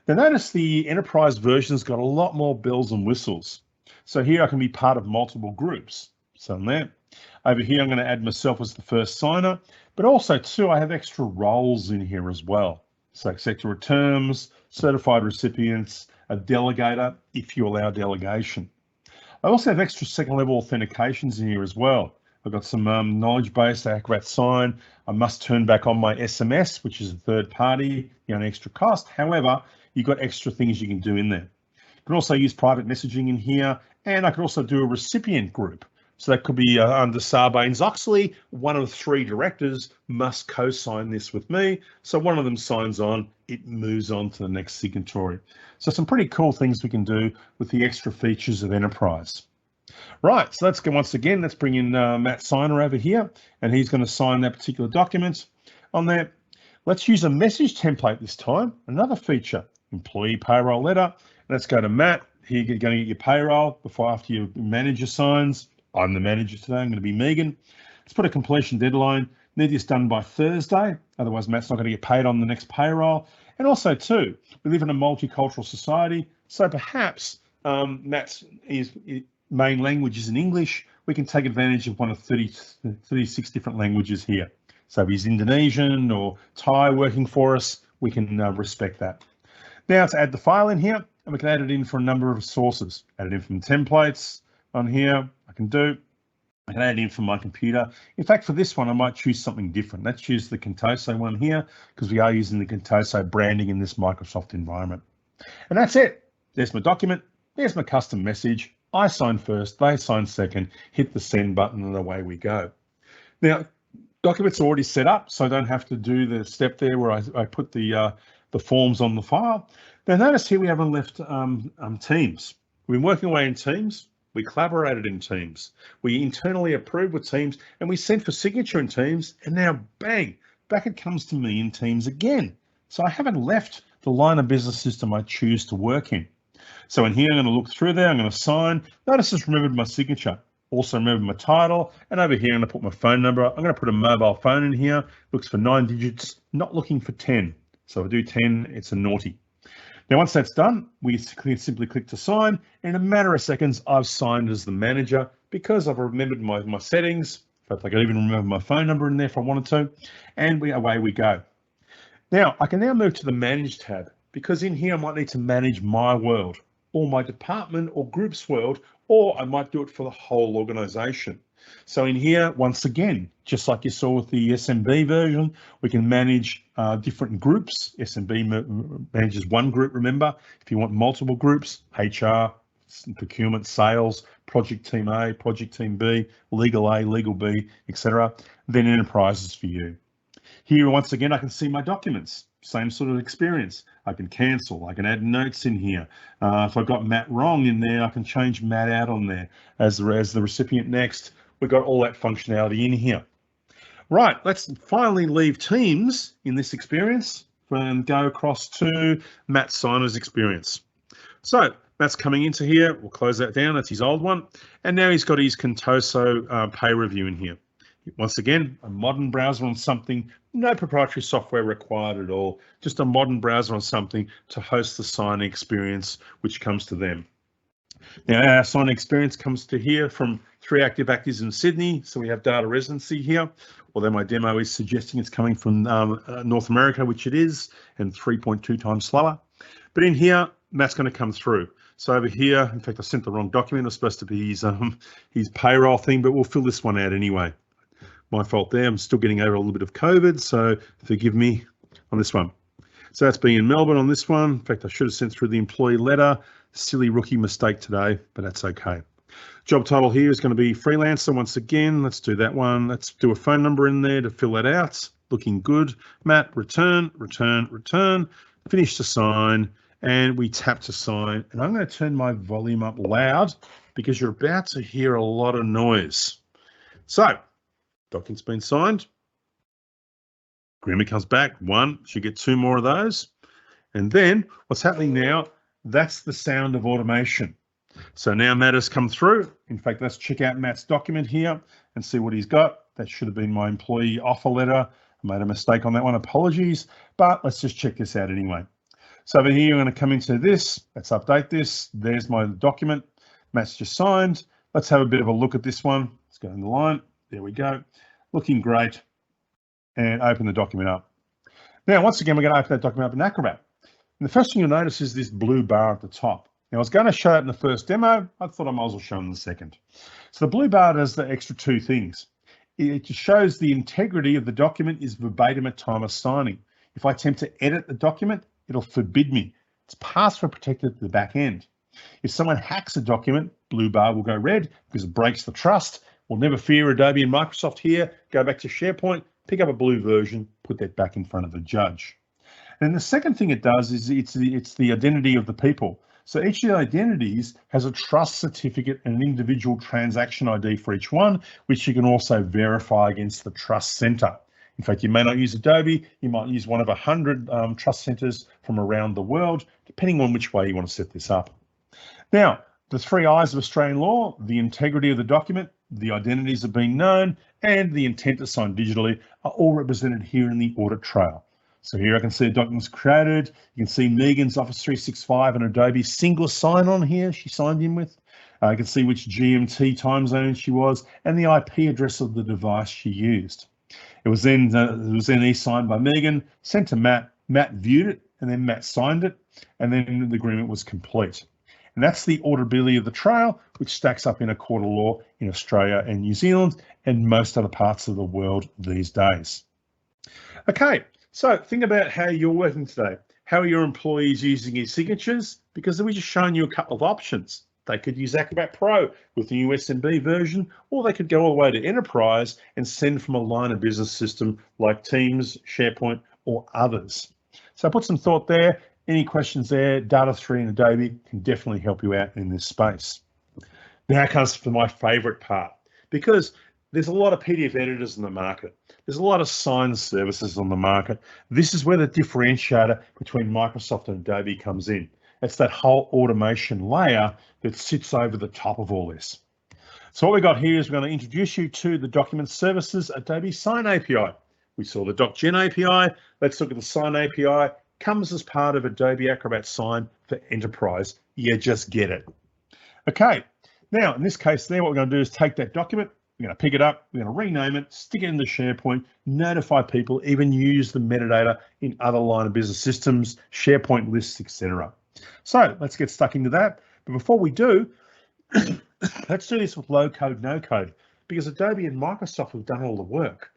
Now notice the Enterprise version's got a lot more bells and whistles. So here I can be part of multiple groups. So I'm there. Over here, I'm going to add myself as the first signer, but also too, I have extra roles in here as well. So sector of terms, certified recipients, a delegator, if you allow delegation. I also have extra second level authentications in here as well. I've got some knowledge-based Acrobat Sign. I must turn back on my SMS, which is a third party, an extra cost. However, you've got extra things you can do in there. You can also use private messaging in here, and I can also do a recipient group. So that could be under Sarbanes-Oxley, one of the 3 directors must co-sign this with me. So one of them signs on, it moves on to the next signatory. So some pretty cool things we can do with the extra features of Enterprise. Right, so let's go once again, let's bring in Matt Signer over here, and he's going to sign that particular document on there. Let's use a message template this time, another feature, employee payroll letter. Let's go to Matt. Here you're going to get your payroll after your manager signs. I'm the manager today, I'm going to be Megan. Let's put a completion deadline. Need this done by Thursday, otherwise Matt's not going to get paid on the next payroll. And also too, we live in a multicultural society, so perhaps Matt's main language is in English. We can take advantage of one of 36 different languages here. So if he's Indonesian or Thai working for us, we can respect that. Now to add the file in here, and we can add it in for a number of sources. Add it in from templates on here, I can add it in from my computer. In fact, for this one, I might choose something different. Let's choose the Contoso one here, because we are using the Contoso branding in this Microsoft environment. And that's it. There's my document. There's my custom message. I sign first, they sign second, hit the send button, and away we go. Now, document's already set up, so I don't have to do the step there where I put the forms on the file. Now, notice here we haven't left Teams. We've been working away in Teams. We collaborated in Teams. We internally approved with Teams, and we sent for signature in Teams, and now bang, back it comes to me in Teams again. So I haven't left the line of business system I choose to work in. So in here, I'm going to look through there, I'm going to sign. Notice it's remembered my signature. Also remembered my title, and over here, I'm going to put my phone number. I'm going to put a mobile phone in here. Looks for 9 digits, not looking for 10. So if I do 10, it's a naughty. Now, once that's done, we simply click to sign. In a matter of seconds, I've signed as the manager because I've remembered my settings. In fact, I can even remember my phone number in there if I wanted to, and away we go. Now, I can now move to the Manage tab because in here I might need to manage my world or my department or group's world, or I might do it for the whole organization. So in here, once again, just like you saw with the SMB version, we can manage different groups. SMB manages one group, remember. If you want multiple groups, HR, procurement, sales, project team A, project team B, legal A, legal B, etc. Then enterprise is for you. Here, once again, I can see my documents. Same sort of experience. I can cancel. I can add notes in here. If I got Matt wrong in there, I can change Matt out on there as the recipient next. We've got all that functionality in here. Right, let's finally leave Teams in this experience and go across to Matt Signer's experience. So Matt's coming into here. We'll close that down. That's his old one. And now he's got his Contoso pay review in here. Once again, a modern browser on something, no proprietary software required at all, just a modern browser on something to host the signing experience which comes to them. Now our signing experience comes to here from 3 active actors in Sydney, so we have data residency here, although my demo is suggesting it's coming from North America, which it is, and 3.2 times slower. But in here, Matt's going to come through. So over here, in fact, I sent the wrong document. It was supposed to be his payroll thing, but we'll fill this one out anyway. My fault there. I'm still getting over a little bit of COVID, so forgive me on this one. So that's being in Melbourne on this one. In fact, I should have sent through the employee letter. Silly rookie mistake today, but that's okay. Job title here is going to be freelancer once again. Let's do that one. Let's do a phone number in there to fill that out. Looking good. Matt, return, return, return. Finish to sign, and we tap to sign. And I'm going to turn my volume up loud because you're about to hear a lot of noise. So, document's been signed. Agreement comes back. 1, should get 2 more of those. And then what's happening now, that's the sound of automation. So now Matt has come through. In fact, let's check out Matt's document here and see what he's got. That should have been my employee offer letter. I made a mistake on that one, apologies, but let's just check this out anyway. So over here, I'm going to come into this. Let's update this. There's my document. Matt's just signed. Let's have a bit of a look at this one. Let's go in the line. There we go. Looking great. And open the document up. Now, once again, we're going to open that document up in Acrobat. And the first thing you'll notice is this blue bar at the top. Now, I was going to show it in the first demo. I thought I might as well show it in the second. So the blue bar does the extra 2 things. It just shows the integrity of the document is verbatim at time of signing. If I attempt to edit the document, it'll forbid me. It's password protected at the back end. If someone hacks a document, blue bar will go red because it breaks the trust. We'll never fear Adobe and Microsoft here. Go back to SharePoint, pick up a blue version, put that back in front of the judge. And the second thing it does is it's the identity of the people. So each of the identities has a trust certificate and an individual transaction ID for each one, which you can also verify against the trust center. In fact, you may not use Adobe, you might use one of 100 trust centers from around the world, depending on which way you want to set this up. Now, the 3 I's of Australian law, the integrity of the document, the identities have been known, and the intent to sign digitally are all represented here in the audit trail. So here I can see the documents created. You can see Megan's Office 365 and Adobe single sign-on here she signed in with. You can see which GMT time zone she was and the IP address of the device she used. It was then e-signed by Megan, sent to Matt. Matt viewed it, and then Matt signed it, and then the agreement was complete. And that's the auditability of the trail, which stacks up in a court of law in Australia and New Zealand and most other parts of the world these days. Okay, so think about how you're working today. How are your employees using your signatures? Because we've just shown you a couple of options. They could use Acrobat Pro with the new SMB version, or they could go all the way to Enterprise and send from a line of business system like Teams, SharePoint, or others. So put some thought there. Any questions there, Data3 and Adobe can definitely help you out in this space. Now comes for my favorite part, because there's a lot of PDF editors in the market. There's a lot of sign services on the market. This is where the differentiator between Microsoft and Adobe comes in. It's that whole automation layer that sits over the top of all this. So what we got here is we're going to introduce you to the Document Services Adobe Sign API. We saw the DocGen API. Let's look at the Sign API comes as part of Adobe Acrobat Sign for Enterprise. You just get it. Okay, now in this case there, what we're going to do is take that document, we're going to pick it up, we're going to rename it, stick it in the SharePoint, notify people, even use the metadata in other line of business systems, SharePoint lists, etc. So let's get stuck into that. But before we do, let's do this with low code, no code, because Adobe and Microsoft have done all the work.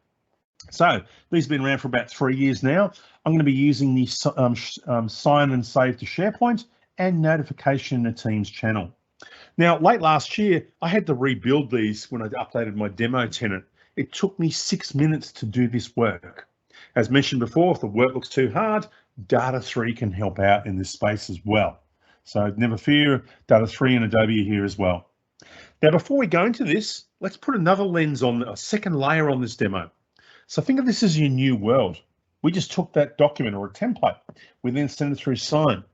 So these have been around for about 3 years now. I'm going to be using the sign and save to SharePoint and notification in the Teams channel. Now, late last year, I had to rebuild these when I updated my demo tenant. It took me 6 minutes to do this work. As mentioned before, if the work looks too hard, Data 3 can help out in this space as well. So never fear, Data 3 and Adobe are here as well. Now, before we go into this, let's put another lens on, a second layer on this demo. So think of this as your new world. We just took that document or a template. We then send it through Sign.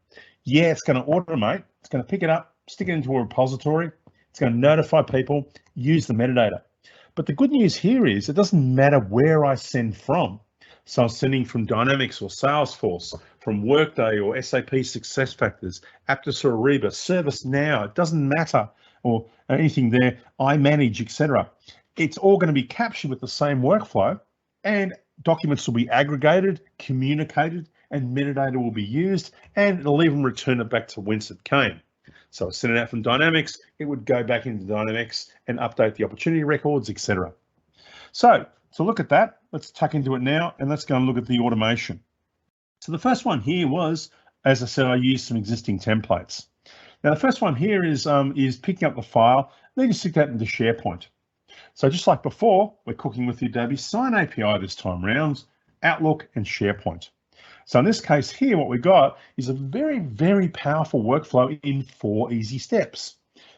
Yeah, it's going to automate. It's going to pick it up, stick it into a repository. It's going to notify people, use the metadata. But the good news here is it doesn't matter where I send from. So I'm sending from Dynamics or Salesforce, from Workday or SAP SuccessFactors, Aptus or Ariba, ServiceNow, it doesn't matter, or anything there, iManage, etc. It's all going to be captured with the same workflow, and documents will be aggregated, communicated, and metadata will be used, and it'll even return it back to whence it came. So I send it out from Dynamics, it would go back into Dynamics and update the opportunity records, etc. So to look at that, let's tuck into it now, and let's go and look at the automation. So the first one here was, as I said, I used some existing templates. Now the first one here is picking up the file, then you stick that into SharePoint. So just like before, we're cooking with the Adobe Sign API this time around, Outlook and SharePoint. So in this case here, what we got is a very, very powerful workflow in 4 easy steps.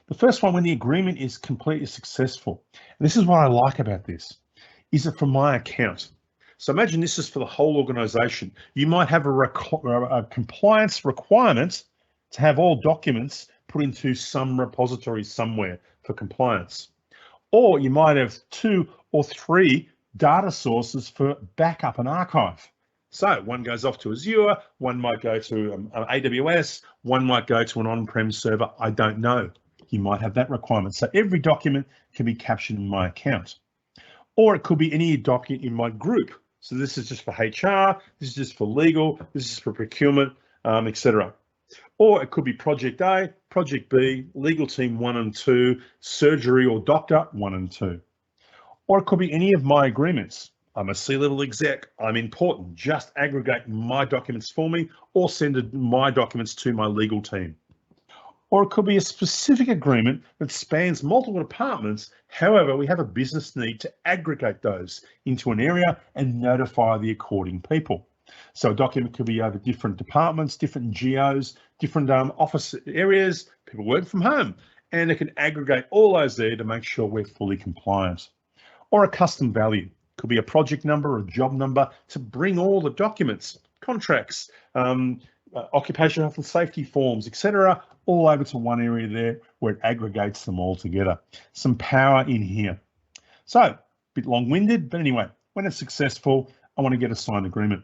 The first one, when the agreement is completely successful. And this is what I like about this, is it from my account. So imagine this is for the whole organization. You might have a compliance requirement to have all documents put into some repository somewhere for compliance. Or you might have 2 or 3 data sources for backup and archive. So one goes off to Azure, one might go to AWS, one might go to an on-prem server, I don't know. You might have that requirement. So every document can be captured in my account. Or it could be any document in my group. So this is just for HR, this is just for legal, this is for procurement, etc. Or it could be Project A, Project B, Legal Team 1 and 2, Surgery or Doctor 1 and 2. Or it could be any of my agreements. I'm a C-level exec, I'm important, just aggregate my documents for me or send my documents to my legal team. Or it could be a specific agreement that spans multiple departments. However, we have a business need to aggregate those into an area and notify the according people. So a document could be over different departments, different geos, different office areas, people work from home, and it can aggregate all those there to make sure we're fully compliant. Or a custom value, could be a project number or a job number to bring all the documents, contracts, occupational health and safety forms, etc., all over to one area there where it aggregates them all together. Some power in here. So a bit long-winded, but anyway, when it's successful, I want to get a signed agreement.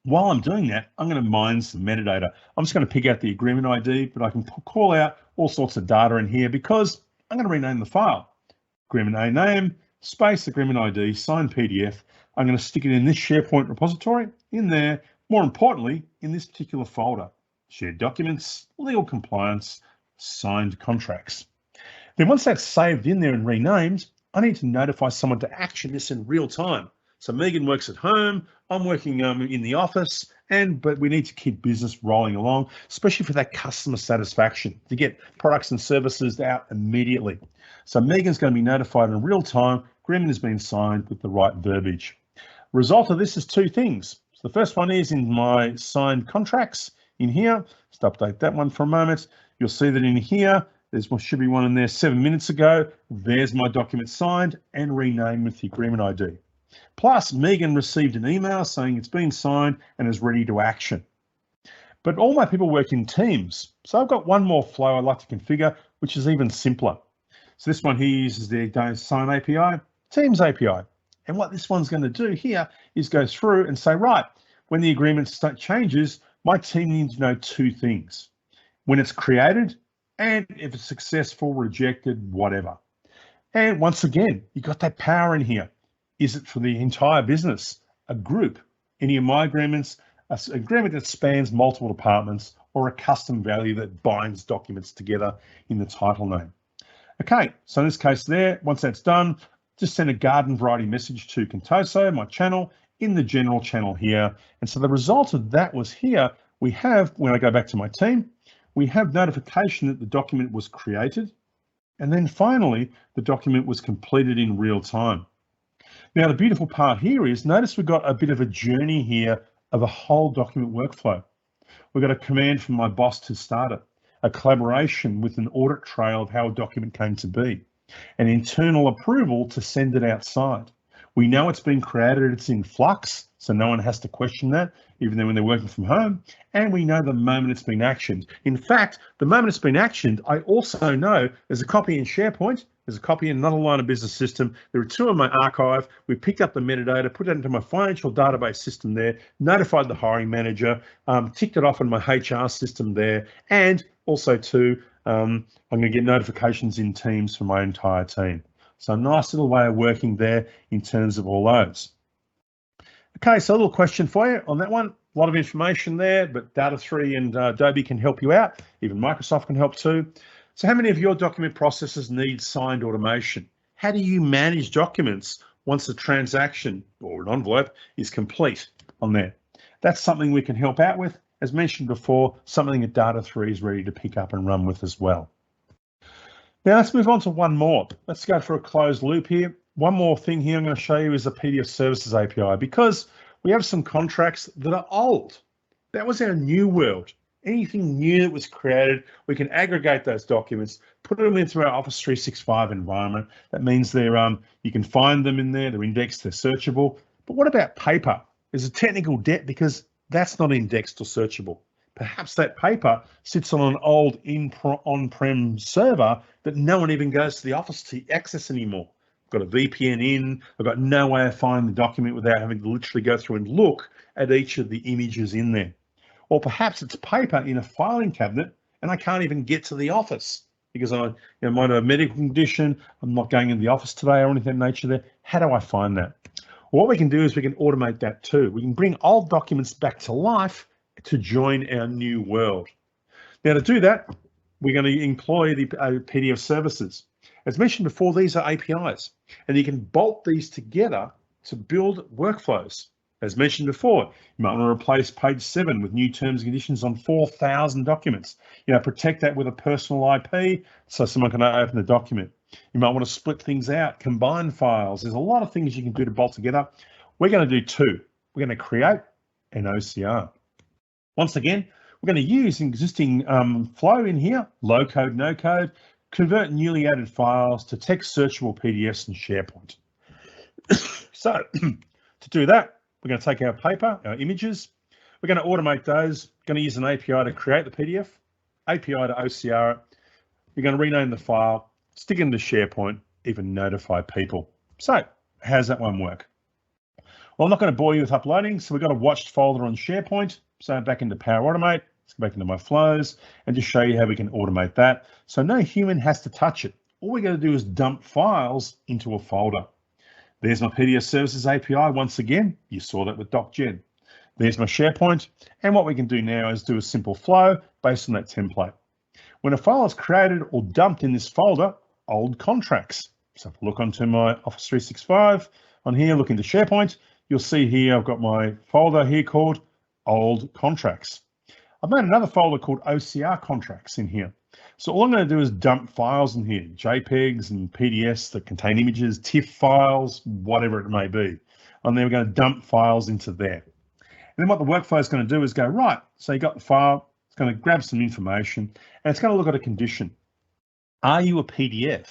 While I'm doing that, I'm going to mine some metadata. I'm just going to pick out the agreement ID, but I can call out all sorts of data in here because I'm going to rename the file. Agreement A name, space, agreement ID, signed PDF. I'm going to stick it in this SharePoint repository in there. More importantly, in this particular folder, shared documents, legal compliance, signed contracts. Then once that's saved in there and renamed, I need to notify someone to action this in real time. So Megan works at home, I'm working in the office, but we need to keep business rolling along, especially for that customer satisfaction, to get products and services out immediately. So Megan's going to be notified in real time, agreement has been signed with the right verbiage. Result of this is 2 things. So the first one is in my signed contracts in here. Just update that one for a moment. You'll see that in here, there should be one in there 7 minutes ago. There's my document signed and renamed with the agreement ID. Plus, Megan received an email saying it's been signed and is ready to action. But all my people work in teams. So I've got one more flow I'd like to configure, which is even simpler. So this one here uses the Sign API, Teams API. And what this one's going to do here is go through and say, right, when the agreement changes, my team needs to know two things: when it's created and if it's successful, rejected, whatever. And once again, you got that power in here. Is it for the entire business, a group, any of my agreements, an agreement that spans multiple departments, or a custom value that binds documents together in the title name? Okay, so in this case there, once that's done, just send a garden variety message to Contoso, my channel, in the general channel here. And so the result of that was here, we have, when I go back to my team, we have notification that the document was created. And then finally, the document was completed in real time. Now, the beautiful part here is, notice we've got a bit of a journey here of a whole document workflow. We've got a command from my boss to start it, a collaboration with an audit trail of how a document came to be, an internal approval to send it outside. We know it's been created, it's in flux, so no one has to question that, even though when they're working from home, and we know the moment it's been actioned. In fact, the moment it's been actioned, I also know there's a copy in SharePoint, there's a copy in another line of business system, there are two in my archive, we picked up the metadata, put it into my financial database system there, notified the hiring manager, ticked it off in my HR system there, and also too, I'm going to get notifications in Teams for my entire team. So a nice little way of working there in terms of all those. Okay, so a little question for you on that one. A lot of information there, but Data3 and Adobe can help you out. Even Microsoft can help too. So how many of your document processes need signed automation? How do you manage documents once a transaction or an envelope is complete on there? That's something we can help out with. As mentioned before, something that Data3 is ready to pick up and run with as well. Now let's move on to one more. Let's go for a closed loop here. One more thing here I'm going to show you is the PDF Services API, because we have some contracts that are old. That was our new world. Anything new that was created, we can aggregate those documents, put them into our Office 365 environment. That means they're you can find them in there, they're indexed, they're searchable. But what about paper? There's a technical debt because that's not indexed or searchable. Perhaps that paper sits on an old on-prem server that no one even goes to the office to access anymore. I've got a VPN in, I've got no way of finding the document without having to literally go through and look at each of the images in there. Or perhaps it's paper in a filing cabinet and I can't even get to the office because I might have a medical condition, I'm not going in the office today or anything of that nature there. How do I find that? Well, what we can do is we can automate that too. We can bring old documents back to life to join our new world. Now to do that, we're going to employ the PDF services. As mentioned before, these are APIs, and you can bolt these together to build workflows. As mentioned before, you might want to replace page 7 with new terms and conditions on 4,000 documents. Protect that with a personal IP so someone can open the document. You might want to split things out, combine files. There's a lot of things you can do to bolt together. We're going to do two. We're going to create an OCR. Once again, we're going to use an existing flow in here, low code, no code, convert newly added files to text searchable PDFs in SharePoint. So to do that, we're going to take our paper, our images, we're going to automate those, going to use an API to create the PDF, API to OCR it, we're going to rename the file, stick it into SharePoint, even notify people. So how's that one work? Well, I'm not going to bore you with uploading, so we've got a watched folder on SharePoint. So back into Power Automate, let's go back into my flows and just show you how we can automate that. So no human has to touch it. All we're going to do is dump files into a folder. There's my PDF Services API. Once again, you saw that with DocGen. There's my SharePoint. And what we can do now is do a simple flow based on that template. When a file is created or dumped in this folder, old contracts. So if I look onto my Office 365 on here, look into SharePoint, you'll see here I've got my folder here called old contracts. I've made another folder called OCR contracts in here. So all I'm going to do is dump files in here, JPEGs and PDFs that contain images, TIFF files, whatever it may be. And then we're going to dump files into there. And then what the workflow is going to do is go, right, so you got the file, it's going to grab some information, and it's going to look at a condition. Are you a PDF?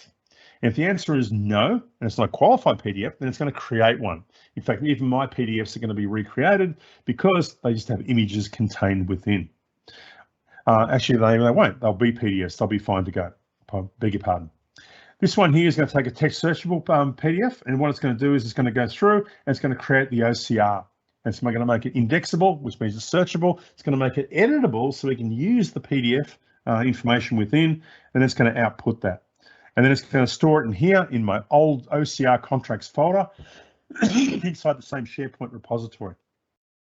And if the answer is no, and it's not a qualified PDF, then it's going to create one. In fact, even my PDFs are going to be recreated because they just have images contained within. Actually, they won't. They'll be PDFs. They'll be fine to go. Beg your pardon. This one here is going to take a text searchable PDF, and what it's going to do is it's going to go through and it's going to create the OCR. And so I'm going to make it indexable, which means it's searchable. It's going to make it editable so we can use the PDF information within, and it's going to output that. And then it's going to store it in here in my old OCR contracts folder inside the same SharePoint repository.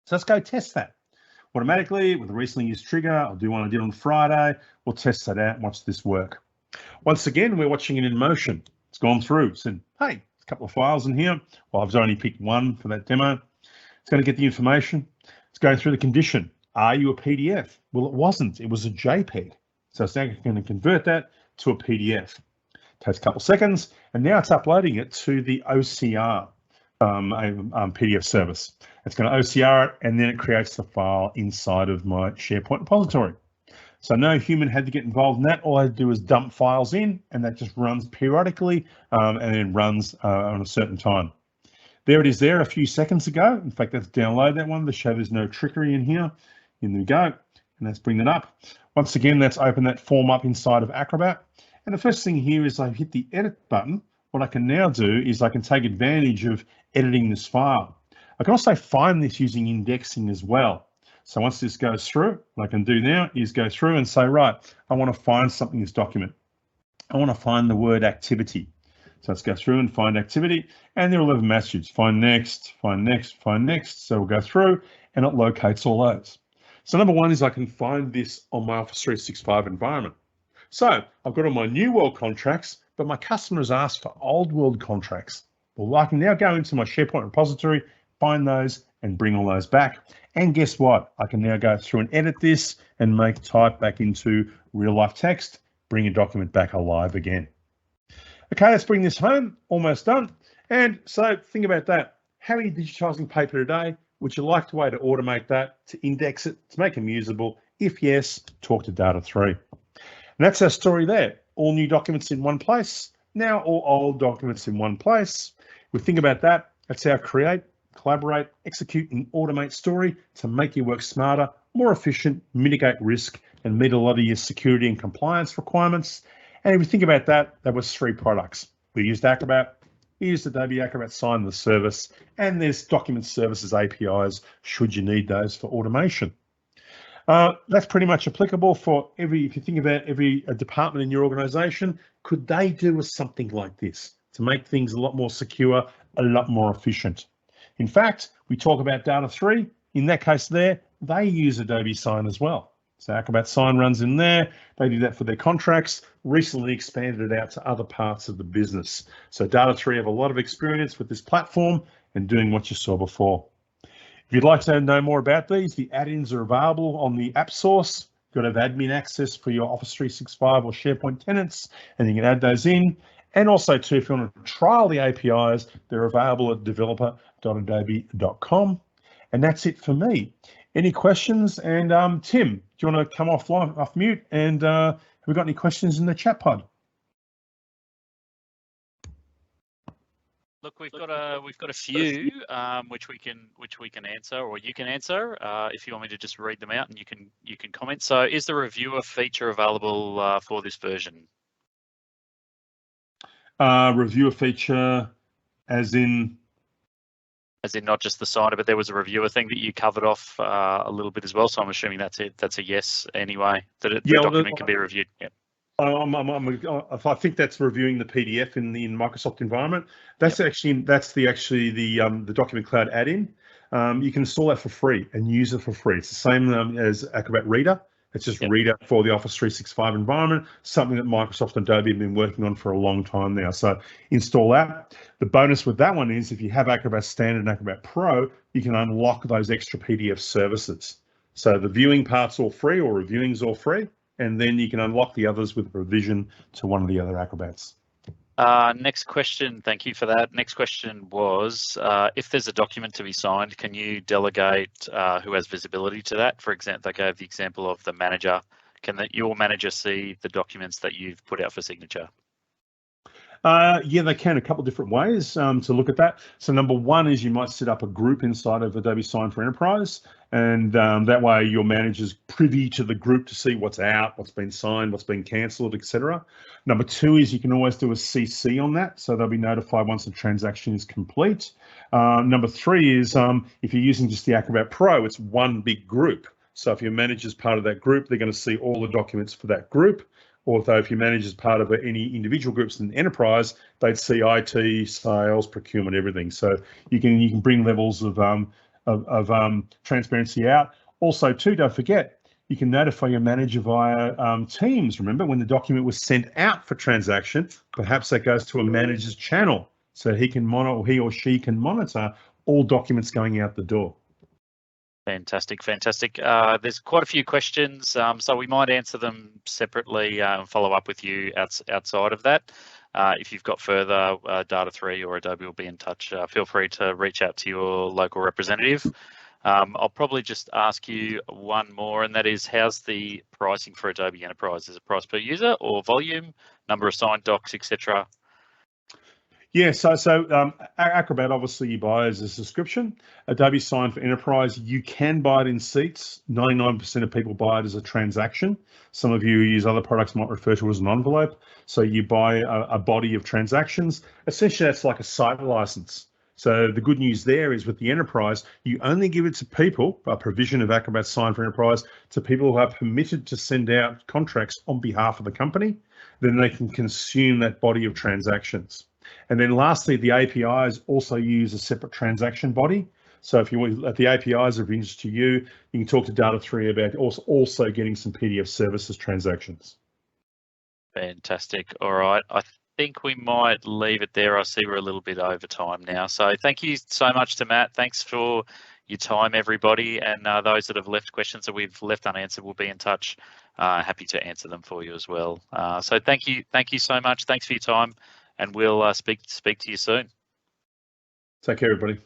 So let's go test that. Automatically with a recently used trigger, I'll do one I did on Friday. We'll test that out and watch this work. Once again, we're watching it in motion. It's gone through, said, hey, a couple of files in here. Well, I've only picked one for that demo. It's going to get the information. It's going through the condition. Are you a PDF? Well, it wasn't. It was a JPEG. So it's now going to convert that to a PDF. Takes a couple of seconds, and now it's uploading it to the OCR PDF service. It's going to OCR it, and then it creates the file inside of my SharePoint repository. So no human had to get involved in that. All I had to do is dump files in, and that just runs periodically and then runs on a certain time. There it is there a few seconds ago. In fact, let's download that one to show there's no trickery in here. In we go, and let's bring that up. Once again, let's open that form up inside of Acrobat. And the first thing here is I hit the edit button. What I can now do is I can take advantage of editing this file. I can also find this using indexing as well. So once this goes through, what I can do now is go through and say, right, I want to find something in this document. I want to find the word activity. So let's go through and find activity, and there are 11 messages. Find next, find next, find next. So we'll go through and it locates all those. So number one is I can find this on my Office 365 environment. So I've got all my new world contracts, but my customers asked for old world contracts. Well, I can now go into my SharePoint repository, find those and bring all those back. And guess what? I can now go through and edit this and make type back into real life text, bring a document back alive again. Okay, let's bring this home, almost done. And so think about that. How are you digitizing paper today? Would you like a way to automate that, to index it, to make them usable? If yes, talk to Data 3. And that's our story there. All new documents in one place. Now all old documents in one place. We think about that. That's our create, collaborate, execute, and automate story to make your work smarter, more efficient, mitigate risk, and meet a lot of your security and compliance requirements. And if we think about that, that was 3 products. We used Acrobat, we used Adobe Acrobat Sign, the service, and there's document services APIs should you need those for automation. That's pretty much applicable for if you think about every department in your organization, could they do something like this to make things a lot more secure, a lot more efficient? In fact, we talk about Data 3. In that case there, they use Adobe Sign as well. So Acrobat Sign runs in there. They do that for their contracts, recently expanded it out to other parts of the business. So Data 3 have a lot of experience with this platform and doing what you saw before. If you'd like to know more about these, the add-ins are available on the app source. You've got to have admin access for your Office 365 or SharePoint tenants, and you can add those in. And also too, if you want to trial the APIs, they're available at developer.adobe.com. And that's it for me. Any questions? And Tim, do you want to come off mute? And have we got any questions in the chat pod?
Look, we've got a few which we can answer, or you can answer if you want me to just read them out, and you can comment. So, is the reviewer feature available for this version?
Reviewer feature, as in
not just the signer, but there was a reviewer thing that you covered off a little bit as well. So I'm assuming that's it. That's a yes anyway. That the document can be reviewed. Yeah.
I think that's reviewing the PDF in the Microsoft environment. That's actually the Document Cloud add-in. You can install that for free and use it for free. It's the same as Acrobat Reader. It's just Reader for the Office 365 environment, something that Microsoft and Adobe have been working on for a long time now. So install that. The bonus with that one is if you have Acrobat Standard and Acrobat Pro, you can unlock those extra PDF services. So the viewing part's all free, or reviewing's all free, and then you can unlock the others with revision to one of the other Acrobats.
Next question, thank you for that. Next question was, if there's a document to be signed, can you delegate who has visibility to that? For example, they gave the example of the manager. Can your manager see the documents that you've put out for signature?
Yeah, they can. A couple of different ways to look at that. So number one is you might set up a group inside of Adobe Sign for Enterprise, and that way your manager's privy to the group to see what's out, what's been signed, what's been cancelled, etc. Number two is you can always do a CC on that, so they'll be notified once the transaction is complete. Number three is if you're using just the Acrobat Pro, it's one big group. So if your manager's part of that group, they're going to see all the documents for that group. Although if your manager's part of any individual groups in the enterprise, they'd see IT, sales, procurement, everything. So you can bring levels of transparency out. Also, too, don't forget, you can notify your manager via Teams. Remember, when the document was sent out for transaction, perhaps that goes to a manager's channel, so he or she can monitor all documents going out the door.
Fantastic, fantastic. There's quite a few questions, so we might answer them separately and follow up with you outside of that. If you've got further, Data3 or Adobe will be in touch. Feel free to reach out to your local representative. I'll probably just ask you one more, and that is, how's the pricing for Adobe Enterprise? Is it price per user or volume, number of signed docs, etc.?
Yeah, so Acrobat, obviously you buy as a subscription. Adobe Sign for Enterprise, you can buy it in seats. 99% of people buy it as a transaction. Some of you who use other products might refer to it as an envelope. So you buy a body of transactions. Essentially, that's like a site license. So the good news there is with the Enterprise, you only give it to people, a provision of Acrobat Sign for Enterprise, to people who are permitted to send out contracts on behalf of the company. Then they can consume that body of transactions. And then lastly, the APIs also use a separate transaction body. So if you want, the APIs are of interest to you, you can talk to Data3 about also getting some PDF services transactions.
Fantastic. All right. I think we might leave it there. I see we're a little bit over time now. So thank you so much to Matt. Thanks for your time, everybody. And those that have left questions that we've left unanswered will be in touch. Happy to answer them for you as well. So thank you so much. Thanks for your time. And we'll speak to you soon.
Take care, everybody.